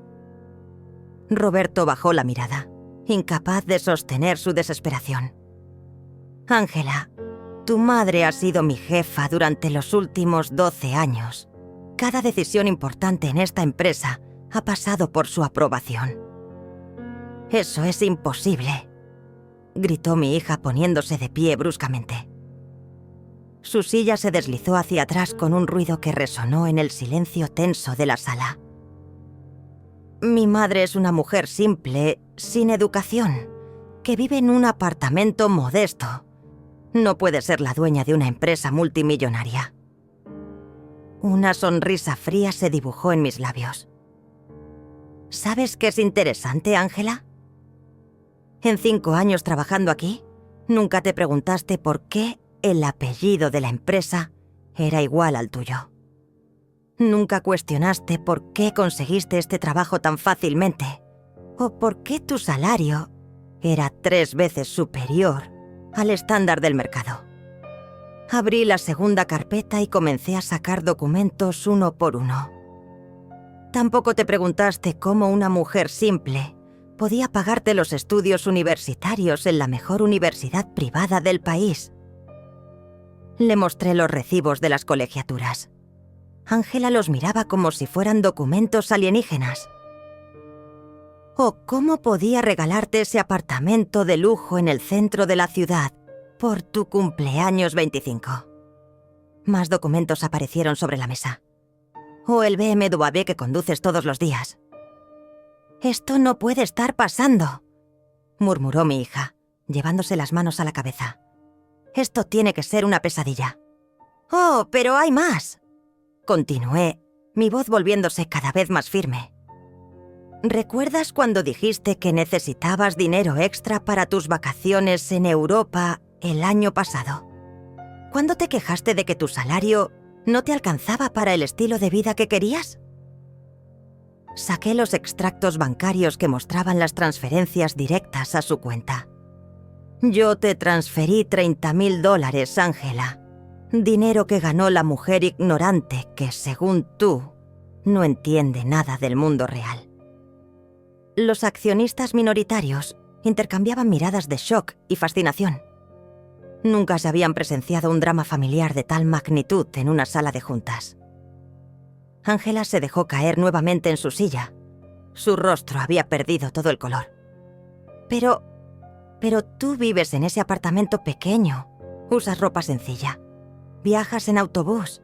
Roberto bajó la mirada, incapaz de sostener su desesperación. «Ángela, tu madre ha sido mi jefa durante los últimos 12 años. Cada decisión importante en esta empresa ha pasado por su aprobación». «Eso es imposible», gritó mi hija poniéndose de pie bruscamente. Su silla se deslizó hacia atrás con un ruido que resonó en el silencio tenso de la sala. «Mi madre es una mujer simple, sin educación, que vive en un apartamento modesto. No puede ser la dueña de una empresa multimillonaria». Una sonrisa fría se dibujó en mis labios. ¿Sabes qué es interesante, Ángela? En 5 años trabajando aquí, nunca te preguntaste por qué el apellido de la empresa era igual al tuyo. Nunca cuestionaste por qué conseguiste este trabajo tan fácilmente, o por qué tu salario era 3 veces superior al estándar del mercado. Abrí la segunda carpeta y comencé a sacar documentos uno por uno. Tampoco te preguntaste cómo una mujer simple podía pagarte los estudios universitarios en la mejor universidad privada del país. Le mostré los recibos de las colegiaturas. Ángela los miraba como si fueran documentos alienígenas. ¿O cómo podía regalarte ese apartamento de lujo en el centro de la ciudad por tu cumpleaños 25? Más documentos aparecieron sobre la mesa. ¿O el BMW que conduces todos los días? «Esto no puede estar pasando», murmuró mi hija, llevándose las manos a la cabeza. «Esto tiene que ser una pesadilla». «Oh, pero hay más», continué, mi voz volviéndose cada vez más firme. «¿Recuerdas cuando dijiste que necesitabas dinero extra para tus vacaciones en Europa el año pasado? ¿Cuándo te quejaste de que tu salario no te alcanzaba para el estilo de vida que querías?» Saqué los extractos bancarios que mostraban las transferencias directas a su cuenta. «Yo te transferí $30,000, Ángela. Dinero que ganó la mujer ignorante que, según tú, no entiende nada del mundo real». Los accionistas minoritarios intercambiaban miradas de shock y fascinación. Nunca se habían presenciado un drama familiar de tal magnitud en una sala de juntas. Ángela se dejó caer nuevamente en su silla. Su rostro había perdido todo el color. Pero tú vives en ese apartamento pequeño, usas ropa sencilla, viajas en autobús.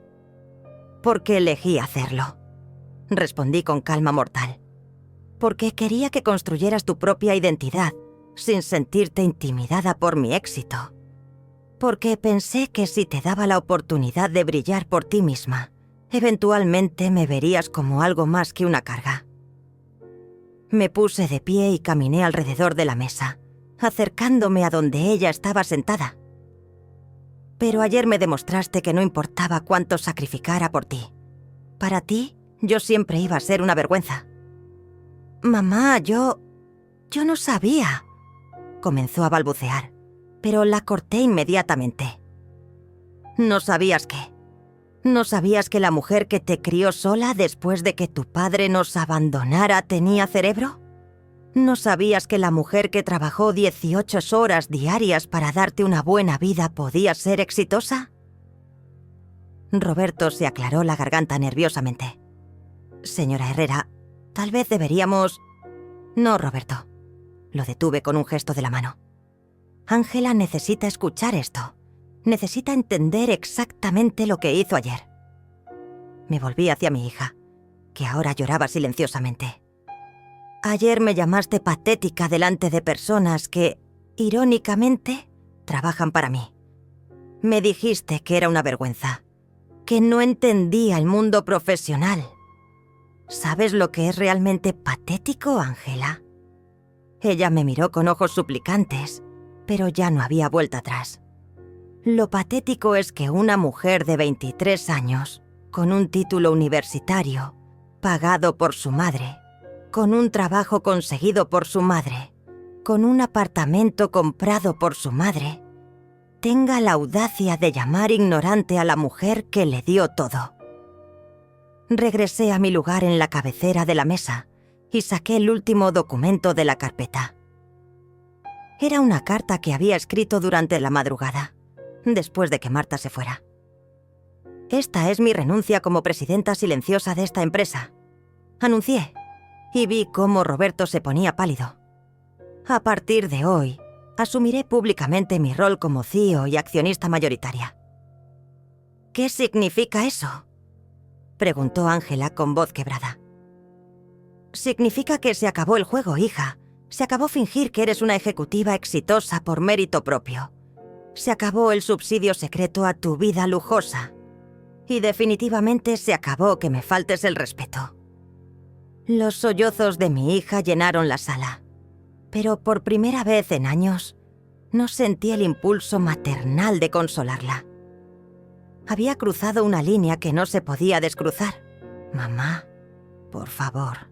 «¿Por qué elegí hacerlo?», respondí con calma mortal. «Porque quería que construyeras tu propia identidad, sin sentirte intimidada por mi éxito. Porque pensé que si te daba la oportunidad de brillar por ti misma, eventualmente me verías como algo más que una carga». Me puse de pie y caminé alrededor de la mesa, acercándome a donde ella estaba sentada. «Pero ayer me demostraste que no importaba cuánto sacrificara por ti. Para ti, yo siempre iba a ser una vergüenza». «Mamá, yo no sabía», comenzó a balbucear, pero la corté inmediatamente. «¿No sabías qué? ¿No sabías que la mujer que te crió sola después de que tu padre nos abandonara tenía cerebro? ¿No sabías que la mujer que trabajó 18 horas diarias para darte una buena vida podía ser exitosa?» Roberto se aclaró la garganta nerviosamente. «Señora Herrera, tal vez deberíamos...» «No, Roberto», lo detuve con un gesto de la mano. «Ángela necesita escuchar esto. Necesita entender exactamente lo que hizo ayer». Me volví hacia mi hija, que ahora lloraba silenciosamente. «Ayer me llamaste patética delante de personas que, irónicamente, trabajan para mí. Me dijiste que era una vergüenza, que no entendía el mundo profesional. ¿Sabes lo que es realmente patético, Ángela?» Ella me miró con ojos suplicantes, pero ya no había vuelta atrás. «Lo patético es que una mujer de 23 años, con un título universitario, pagado por su madre, con un trabajo conseguido por su madre, con un apartamento comprado por su madre, tenga la audacia de llamar ignorante a la mujer que le dio todo. Regresé a mi lugar en la cabecera de la mesa y saqué el último documento de la carpeta. Era una carta que había escrito durante la madrugada, después de que Marta se fuera. Esta es mi renuncia como presidenta silenciosa de esta empresa. Anuncié, y vi cómo Roberto se ponía pálido. A partir de hoy, asumiré públicamente mi rol como CEO y accionista mayoritaria. ¿Qué significa eso?, preguntó Ángela con voz quebrada. Significa que se acabó el juego, hija. Se acabó fingir que eres una ejecutiva exitosa por mérito propio. Se acabó el subsidio secreto a tu vida lujosa. Y definitivamente se acabó que me faltes el respeto. Los sollozos de mi hija llenaron la sala, pero por primera vez en años no sentí el impulso maternal de consolarla. Había cruzado una línea que no se podía descruzar. Mamá, por favor.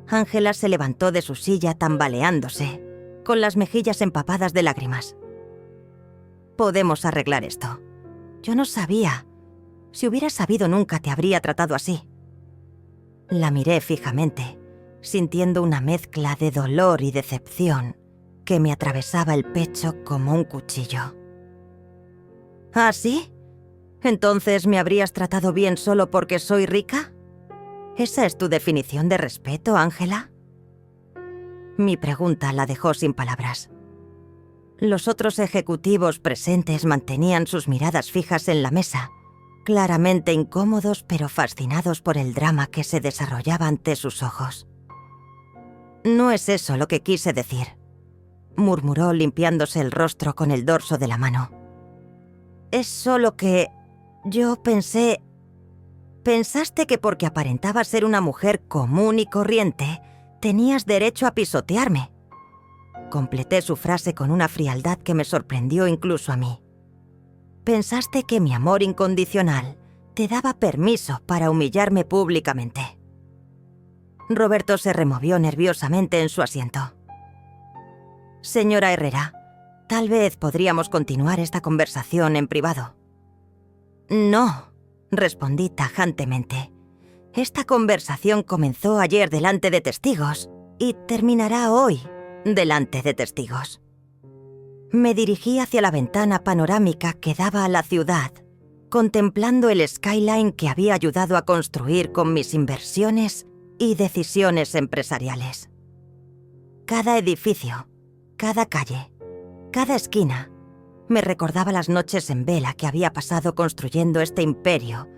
Ángela se levantó de su silla tambaleándose, con las mejillas empapadas de lágrimas. Podemos arreglar esto. Yo no sabía. Si hubiera sabido nunca te habría tratado así. La miré fijamente, sintiendo una mezcla de dolor y decepción que me atravesaba el pecho como un cuchillo. ¿Ah, sí? ¿Entonces me habrías tratado bien solo porque soy rica? ¿Esa es tu definición de respeto, Ángela? Mi pregunta la dejó sin palabras. Los otros ejecutivos presentes mantenían sus miradas fijas en la mesa, claramente incómodos pero fascinados por el drama que se desarrollaba ante sus ojos. No es eso lo que quise decir, murmuró limpiándose el rostro con el dorso de la mano. Es solo que yo pensé... Pensaste que porque aparentaba ser una mujer común y corriente, tenías derecho a pisotearme. Completé su frase con una frialdad que me sorprendió incluso a mí. Pensaste que mi amor incondicional te daba permiso para humillarme públicamente. Roberto se removió nerviosamente en su asiento. Señora Herrera, tal vez podríamos continuar esta conversación en privado. No, respondí tajantemente. Esta conversación comenzó ayer delante de testigos y terminará hoy delante de testigos. Me dirigí hacia la ventana panorámica que daba a la ciudad, contemplando el skyline que había ayudado a construir con mis inversiones y decisiones empresariales. Cada edificio, cada calle, cada esquina, me recordaba las noches en vela que había pasado construyendo este imperio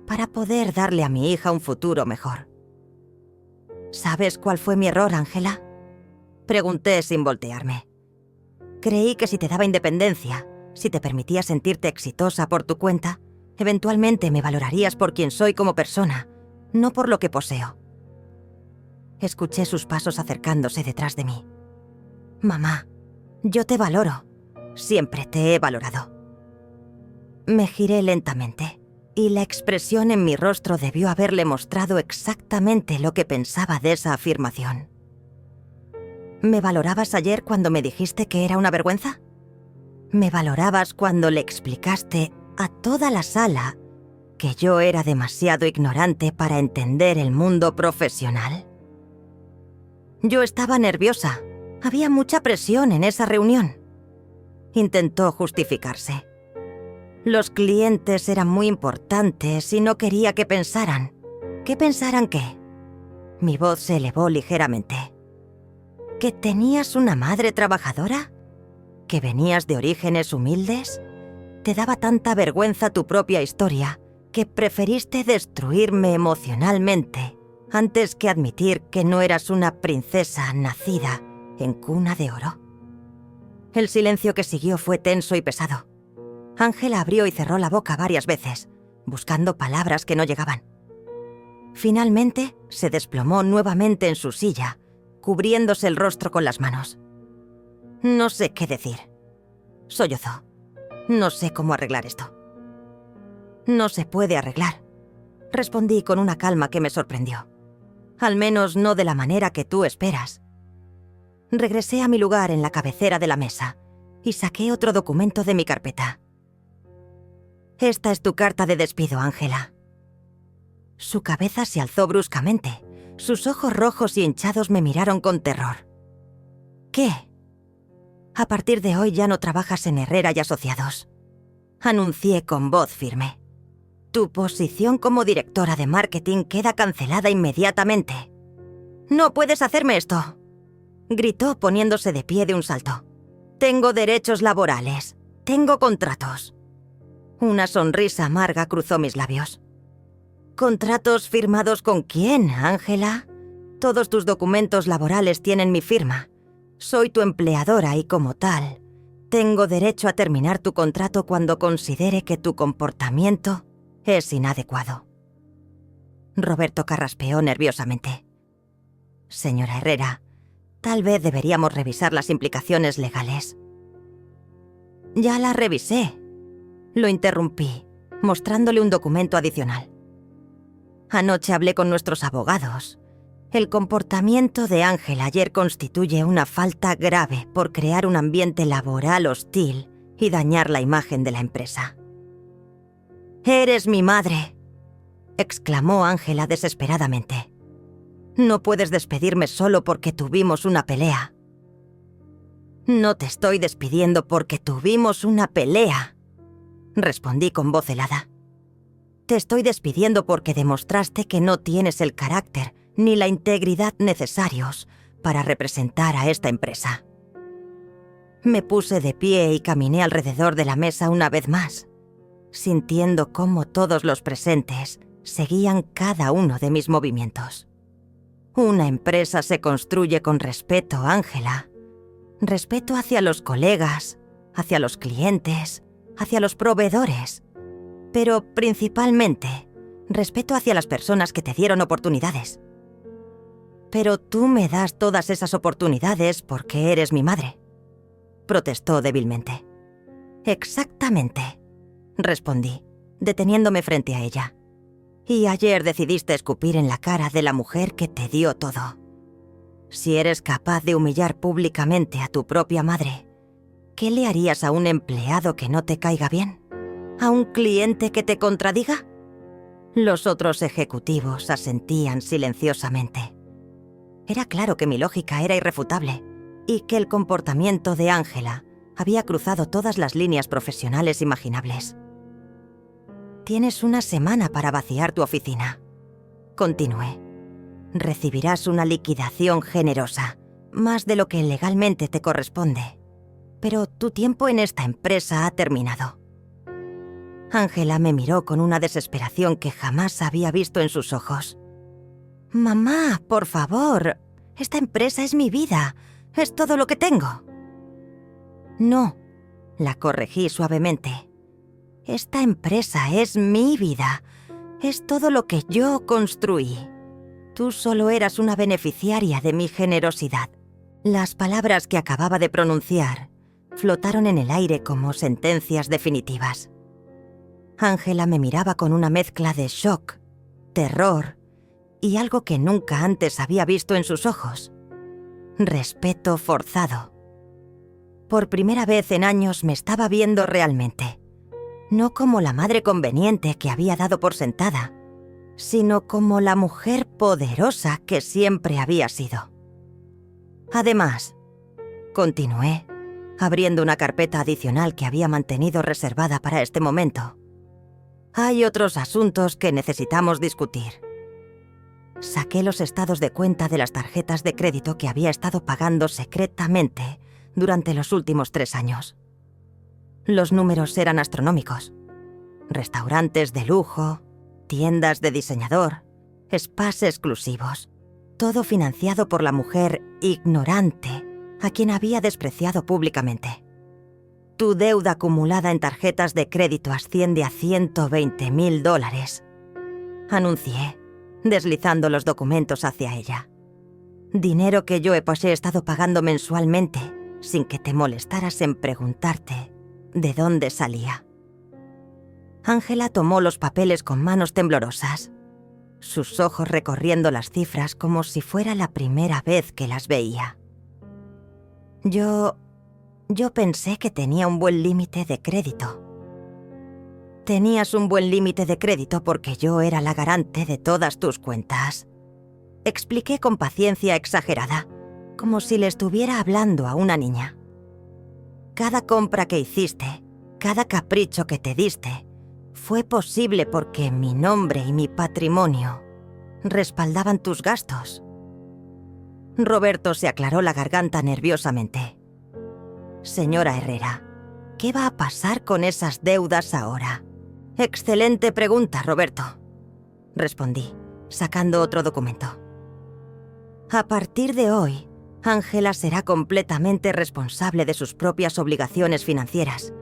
para poder darle a mi hija un futuro mejor. ¿Sabes cuál fue mi error, Ángela?, pregunté sin voltearme. Creí que si te daba independencia, si te permitía sentirte exitosa por tu cuenta, eventualmente me valorarías por quien soy como persona, no por lo que poseo. Escuché sus pasos acercándose detrás de mí. Mamá, yo te valoro. Siempre te he valorado. Me giré lentamente, y la expresión en mi rostro debió haberle mostrado exactamente lo que pensaba de esa afirmación. ¿Me valorabas ayer cuando me dijiste que era una vergüenza? ¿Me valorabas cuando le explicaste a toda la sala que yo era demasiado ignorante para entender el mundo profesional? Yo estaba nerviosa. Había mucha presión en esa reunión. Intentó justificarse. Los clientes eran muy importantes y no quería que pensaran. ¿Qué pensaran qué? Mi voz se elevó ligeramente. ¿Que tenías una madre trabajadora? ¿Que venías de orígenes humildes? Te daba tanta vergüenza tu propia historia que preferiste destruirme emocionalmente antes que admitir que no eras una princesa nacida en cuna de oro. El silencio que siguió fue tenso y pesado. Ángela abrió y cerró la boca varias veces, buscando palabras que no llegaban. Finalmente, se desplomó nuevamente en su silla, cubriéndose el rostro con las manos. No sé qué decir. Sollozó. No sé cómo arreglar esto. No se puede arreglar, respondí con una calma que me sorprendió. Al menos no de la manera que tú esperas. Regresé a mi lugar en la cabecera de la mesa y saqué otro documento de mi carpeta. «Esta es tu carta de despido, Ángela». Su cabeza se alzó bruscamente. Sus ojos rojos y hinchados me miraron con terror. «¿Qué?» «A partir de hoy ya no trabajas en Herrera y Asociados», anuncié con voz firme. «Tu posición como directora de marketing queda cancelada inmediatamente». «No puedes hacerme esto», gritó poniéndose de pie de un salto. «Tengo derechos laborales. Tengo contratos». Una sonrisa amarga cruzó mis labios. «¿Contratos firmados con quién, Ángela? Todos tus documentos laborales tienen mi firma. Soy tu empleadora y como tal, tengo derecho a terminar tu contrato cuando considere que tu comportamiento es inadecuado». Roberto carraspeó nerviosamente. «Señora Herrera, tal vez deberíamos revisar las implicaciones legales». «Ya las revisé», lo interrumpí, mostrándole un documento adicional. «Anoche hablé con nuestros abogados. El comportamiento de Ángela ayer constituye una falta grave por crear un ambiente laboral hostil y dañar la imagen de la empresa». «Eres mi madre», exclamó Ángela desesperadamente. «No puedes despedirme solo porque tuvimos una pelea». «No te estoy despidiendo porque tuvimos una pelea», respondí con voz helada. «Te estoy despidiendo porque demostraste que no tienes el carácter ni la integridad necesarios para representar a esta empresa». Me puse de pie y caminé alrededor de la mesa una vez más, sintiendo cómo todos los presentes seguían cada uno de mis movimientos. Una empresa se construye con respeto, Ángela. Respeto hacia los colegas, hacia los clientes, hacia los proveedores, pero principalmente respeto hacia las personas que te dieron oportunidades. «Pero tú me das todas esas oportunidades porque eres mi madre», protestó débilmente. «Exactamente», respondí, deteniéndome frente a ella. «Y ayer decidiste escupir en la cara de la mujer que te dio todo. Si eres capaz de humillar públicamente a tu propia madre, ¿qué le harías a un empleado que no te caiga bien? ¿A un cliente que te contradiga?». Los otros ejecutivos asentían silenciosamente. Era claro que mi lógica era irrefutable y que el comportamiento de Ángela había cruzado todas las líneas profesionales imaginables. «Tienes una semana para vaciar tu oficina», continué. «Recibirás una liquidación generosa, más de lo que legalmente te corresponde. Pero tu tiempo en esta empresa ha terminado». Ángela me miró con una desesperación que jamás había visto en sus ojos. «Mamá, por favor, esta empresa es mi vida, es todo lo que tengo». «No», la corregí suavemente. «Esta empresa es mi vida, es todo lo que yo construí. Tú solo eras una beneficiaria de mi generosidad». Las palabras que acababa de pronunciar flotaron en el aire como sentencias definitivas. Ángela me miraba con una mezcla de shock, terror y algo que nunca antes había visto en sus ojos: respeto forzado. Por primera vez en años me estaba viendo realmente, no como la madre conveniente que había dado por sentada, sino como la mujer poderosa que siempre había sido. Además, continué, abriendo una carpeta adicional que había mantenido reservada para este momento, hay otros asuntos que necesitamos discutir. Saqué los estados de cuenta de las tarjetas de crédito que había estado pagando secretamente durante los últimos 3 años. Los números eran astronómicos. Restaurantes de lujo, tiendas de diseñador, spas exclusivos, todo financiado por la mujer ignorante a quien había despreciado públicamente. «Tu deuda acumulada en tarjetas de crédito asciende a $120,000», anuncié, deslizando los documentos hacia ella. «Dinero que yo he estado pagando mensualmente sin que te molestaras en preguntarte de dónde salía». Ángela tomó los papeles con manos temblorosas, sus ojos recorriendo las cifras como si fuera la primera vez que las veía. Yo pensé que tenía un buen límite de crédito. Tenías un buen límite de crédito porque yo era la garante de todas tus cuentas. Expliqué con paciencia exagerada, como si le estuviera hablando a una niña. Cada compra que hiciste, cada capricho que te diste, fue posible porque mi nombre y mi patrimonio respaldaban tus gastos. Roberto se aclaró la garganta nerviosamente. Señora Herrera, ¿qué va a pasar con esas deudas ahora? Excelente pregunta, Roberto, respondí, sacando otro documento. A partir de hoy, Ángela será completamente responsable de sus propias obligaciones financieras.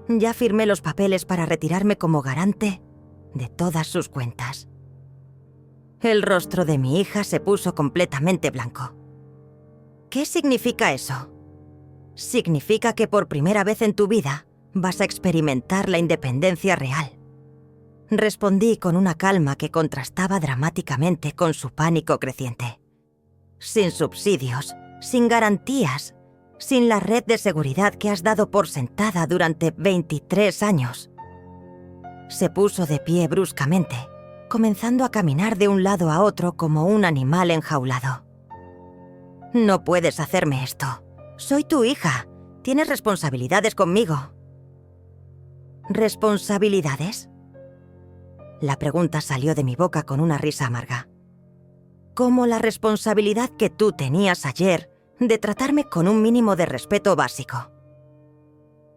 Ya firmé los papeles para retirarme como garante de todas sus cuentas. El rostro de mi hija se puso completamente blanco. ¿Qué significa eso? Significa que por primera vez en tu vida vas a experimentar la independencia real. Respondí con una calma que contrastaba dramáticamente con su pánico creciente. Sin subsidios, sin garantías, sin la red de seguridad que has dado por sentada durante 23 años. Se puso de pie bruscamente, comenzando a caminar de un lado a otro como un animal enjaulado. No puedes hacerme esto. Soy tu hija. Tienes responsabilidades conmigo. ¿Responsabilidades? La pregunta salió de mi boca con una risa amarga. Como la responsabilidad que tú tenías ayer de tratarme con un mínimo de respeto básico.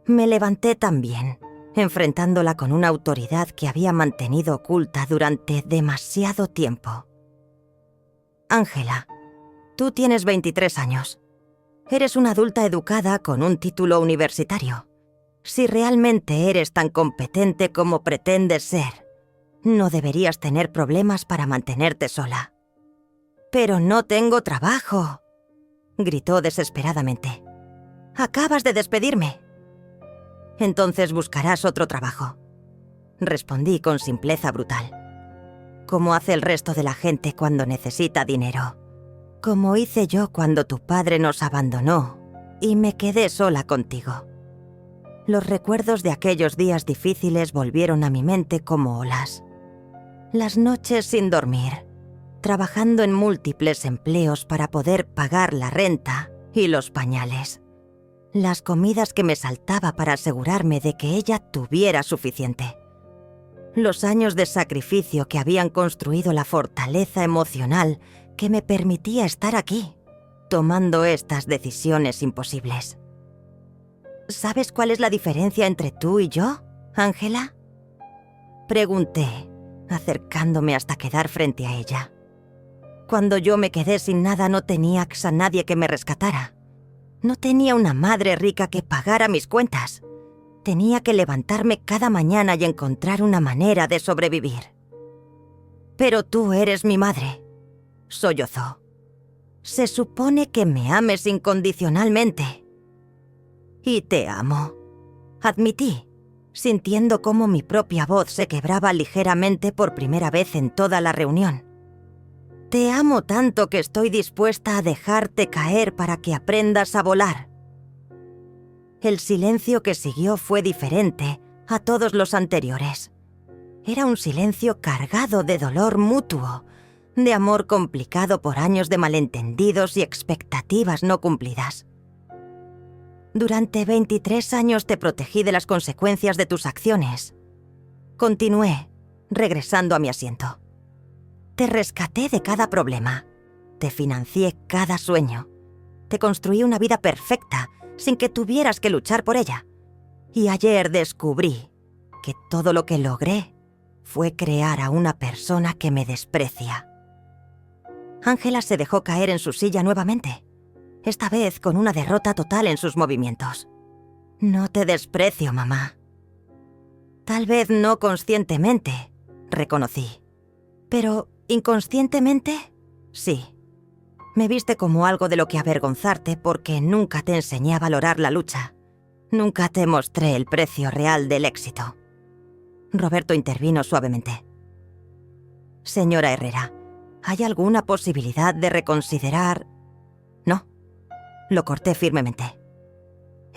Me levanté también, enfrentándola con una autoridad que había mantenido oculta durante demasiado tiempo. Ángela, tú tienes 23 años. Eres una adulta educada con un título universitario. Si realmente eres tan competente como pretendes ser, no deberías tener problemas para mantenerte sola. «Pero no tengo trabajo», gritó desesperadamente. «Acabas de despedirme». «Entonces buscarás otro trabajo», respondí con simpleza brutal. «Como hace el resto de la gente cuando necesita dinero. Como hice yo cuando tu padre nos abandonó y me quedé sola contigo». Los recuerdos de aquellos días difíciles volvieron a mi mente como olas. Las noches sin dormir, trabajando en múltiples empleos para poder pagar la renta y los pañales. Las comidas que me saltaba para asegurarme de que ella tuviera suficiente. Los años de sacrificio que habían construido la fortaleza emocional que me permitía estar aquí, tomando estas decisiones imposibles. ¿Sabes cuál es la diferencia entre tú y yo, Ángela? Pregunté, acercándome hasta quedar frente a ella. Cuando yo me quedé sin nada no tenía a nadie que me rescatara. No tenía una madre rica que pagara mis cuentas. Tenía que levantarme cada mañana y encontrar una manera de sobrevivir. Pero tú eres mi madre, sollozó. Se supone que me ames incondicionalmente. Y te amo, admití, sintiendo cómo mi propia voz se quebraba ligeramente por primera vez en toda la reunión. Te amo tanto que estoy dispuesta a dejarte caer para que aprendas a volar. El silencio que siguió fue diferente a todos los anteriores. Era un silencio cargado de dolor mutuo, de amor complicado por años de malentendidos y expectativas no cumplidas. Durante 23 años te protegí de las consecuencias de tus acciones. Continué, regresando a mi asiento. Te rescaté de cada problema. Te financié cada sueño. Te construí una vida perfecta, sin que tuvieras que luchar por ella. Y ayer descubrí que todo lo que logré fue crear a una persona que me desprecia. Ángela se dejó caer en su silla nuevamente, esta vez con una derrota total en sus movimientos. No te desprecio, mamá. Tal vez no conscientemente, reconocí. Pero inconscientemente, sí. Me viste como algo de lo que avergonzarte porque nunca te enseñé a valorar la lucha. Nunca te mostré el precio real del éxito. Roberto intervino suavemente. Señora Herrera, ¿hay alguna posibilidad de reconsiderar? No. Lo corté firmemente.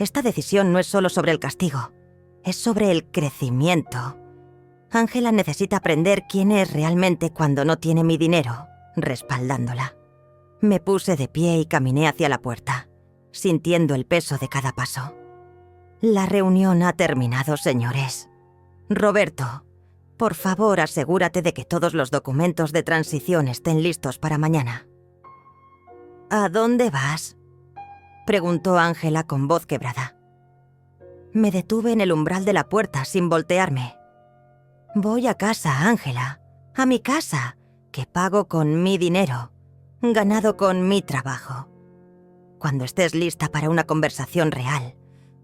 Esta decisión no es solo sobre el castigo, es sobre el crecimiento. Ángela necesita aprender quién es realmente cuando no tiene mi dinero, respaldándola. Me puse de pie y caminé hacia la puerta, sintiendo el peso de cada paso. La reunión ha terminado, señores. Roberto, por favor, asegúrate de que todos los documentos de transición estén listos para mañana. ¿A dónde vas?, preguntó Ángela con voz quebrada. Me detuve en el umbral de la puerta sin voltearme. Voy a casa, Ángela, a mi casa, que pago con mi dinero, ganado con mi trabajo. Cuando estés lista para una conversación real,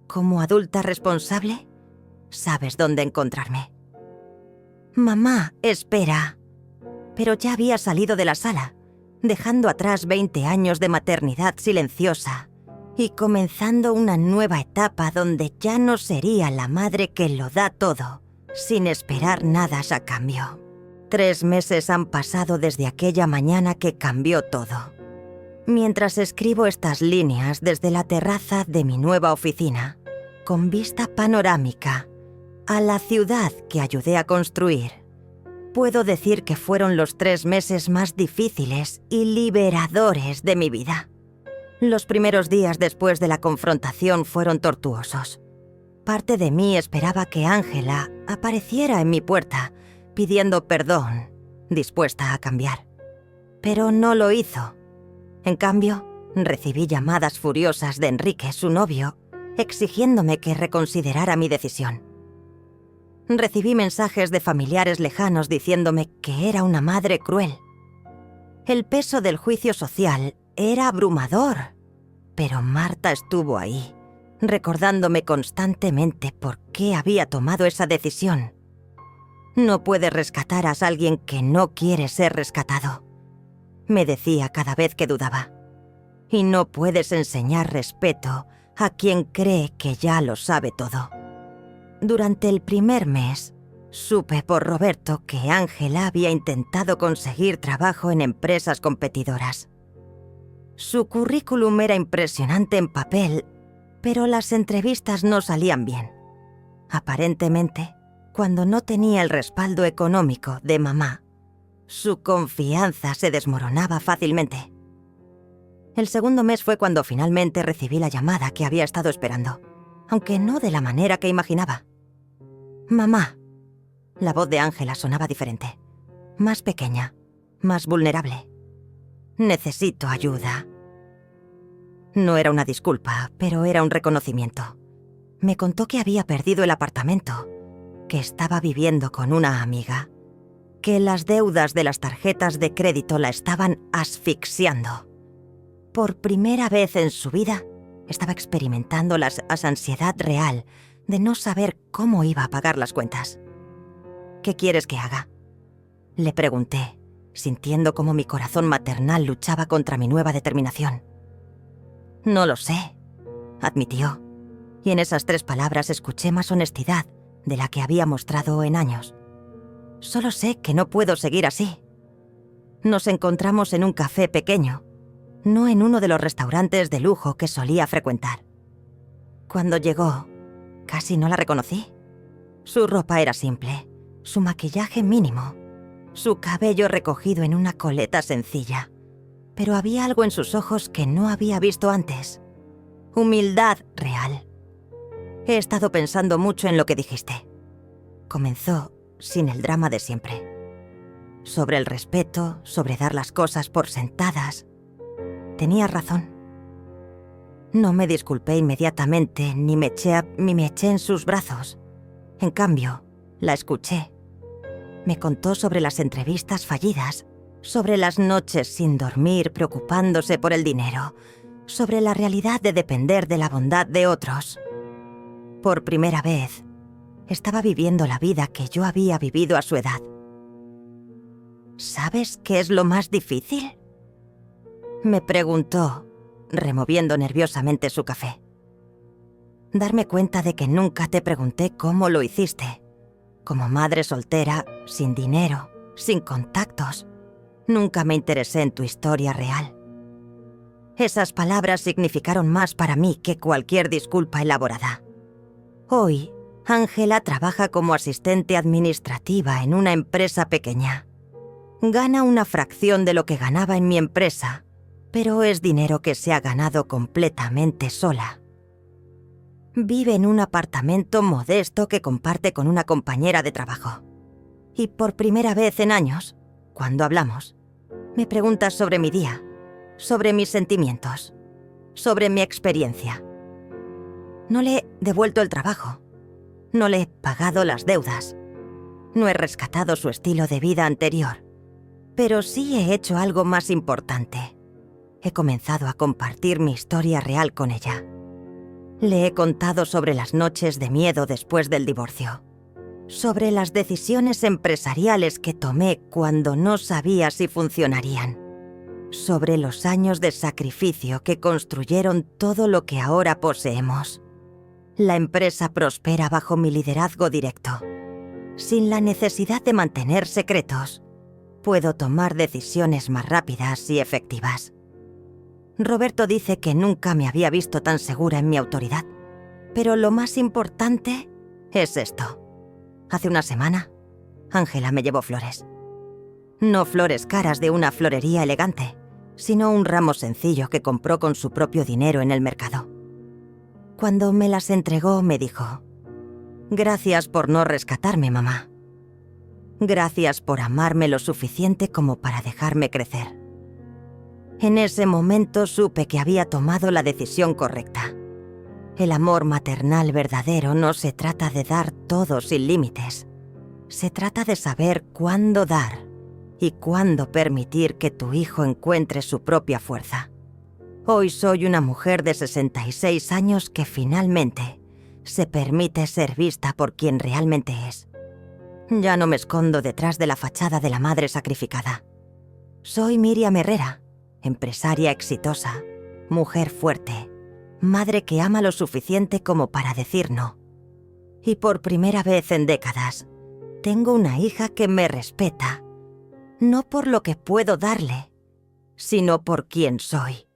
como adulta responsable, sabes dónde encontrarme. Mamá, espera. Pero ya había salido de la sala, dejando atrás 20 años de maternidad silenciosa y comenzando una nueva etapa donde ya no sería la madre que lo da todo, sin esperar nada a cambio. 3 meses han pasado desde aquella mañana que cambió todo. Mientras escribo estas líneas desde la terraza de mi nueva oficina, con vista panorámica a la ciudad que ayudé a construir, puedo decir que fueron los 3 meses más difíciles y liberadores de mi vida. Los primeros días después de la confrontación fueron tortuosos. Parte de mí esperaba que Ángela apareciera en mi puerta, pidiendo perdón, dispuesta a cambiar. Pero no lo hizo. En cambio, recibí llamadas furiosas de Enrique, su novio, exigiéndome que reconsiderara mi decisión. Recibí mensajes de familiares lejanos diciéndome que era una madre cruel. El peso del juicio social era abrumador, pero Marta estuvo ahí, recordándome constantemente por qué había tomado esa decisión. No puedes rescatar a alguien que no quiere ser rescatado, me decía cada vez que dudaba. Y no puedes enseñar respeto a quien cree que ya lo sabe todo. Durante el primer mes, supe por Roberto que Ángela había intentado conseguir trabajo en empresas competidoras. Su currículum era impresionante en papel, pero las entrevistas no salían bien. Aparentemente, cuando no tenía el respaldo económico de mamá, su confianza se desmoronaba fácilmente. El segundo mes fue cuando finalmente recibí la llamada que había estado esperando, aunque no de la manera que imaginaba. «Mamá». La voz de Ángela sonaba diferente, más pequeña, más vulnerable. «Necesito ayuda». No era una disculpa, pero era un reconocimiento. Me contó que había perdido el apartamento, que estaba viviendo con una amiga, que las deudas de las tarjetas de crédito la estaban asfixiando. Por primera vez en su vida, estaba experimentando la ansiedad real de no saber cómo iba a pagar las cuentas. «¿Qué quieres que haga?», le pregunté, sintiendo cómo mi corazón maternal luchaba contra mi nueva determinación. «No lo sé», admitió, y en esas 3 palabras escuché más honestidad de la que había mostrado en años. «Solo sé que no puedo seguir así». Nos encontramos en un café pequeño, no en uno de los restaurantes de lujo que solía frecuentar. Cuando llegó, casi no la reconocí. Su ropa era simple, su maquillaje mínimo, su cabello recogido en una coleta sencilla. Pero había algo en sus ojos que no había visto antes. Humildad real. «He estado pensando mucho en lo que dijiste», comenzó sin el drama de siempre. «Sobre el respeto, sobre dar las cosas por sentadas. Tenías razón». No me disculpé inmediatamente ni me eché en sus brazos. En cambio, la escuché. Me contó sobre las entrevistas fallidas, sobre las noches sin dormir preocupándose por el dinero, sobre la realidad de depender de la bondad de otros. Por primera vez, estaba viviendo la vida que yo había vivido a su edad. «¿Sabes qué es lo más difícil?», me preguntó, removiendo nerviosamente su café. «Darme cuenta de que nunca te pregunté cómo lo hiciste. Como madre soltera, sin dinero, sin contactos, nunca me interesé en tu historia real. Esas palabras significaron más para mí que cualquier disculpa elaborada. Hoy, Ángela trabaja como asistente administrativa en una empresa pequeña. Gana una fracción de lo que ganaba en mi empresa, pero es dinero que se ha ganado completamente sola. Vive en un apartamento modesto que comparte con una compañera de trabajo. Y por primera vez en años, cuando hablamos, me pregunta sobre mi día, sobre mis sentimientos, sobre mi experiencia. No le he devuelto el trabajo, no le he pagado las deudas, no he rescatado su estilo de vida anterior, pero sí he hecho algo más importante. He comenzado a compartir mi historia real con ella. Le he contado sobre las noches de miedo después del divorcio, sobre las decisiones empresariales que tomé cuando no sabía si funcionarían, sobre los años de sacrificio que construyeron todo lo que ahora poseemos. La empresa prospera bajo mi liderazgo directo. Sin la necesidad de mantener secretos, puedo tomar decisiones más rápidas y efectivas. Roberto dice que nunca me había visto tan segura en mi autoridad, pero lo más importante es esto. Hace una semana, Ángela me llevó flores. No flores caras de una florería elegante, sino un ramo sencillo que compró con su propio dinero en el mercado. Cuando me las entregó, me dijo: «Gracias por no rescatarme, mamá. Gracias por amarme lo suficiente como para dejarme crecer». En ese momento supe que había tomado la decisión correcta. El amor maternal verdadero no se trata de dar todo sin límites. Se trata de saber cuándo dar y cuándo permitir que tu hijo encuentre su propia fuerza. Hoy soy una mujer de 66 años que finalmente se permite ser vista por quien realmente es. Ya no me escondo detrás de la fachada de la madre sacrificada. Soy Miriam Herrera, empresaria exitosa, mujer fuerte, madre que ama lo suficiente como para decir no. Y por primera vez en décadas, tengo una hija que me respeta, no por lo que puedo darle, sino por quien soy.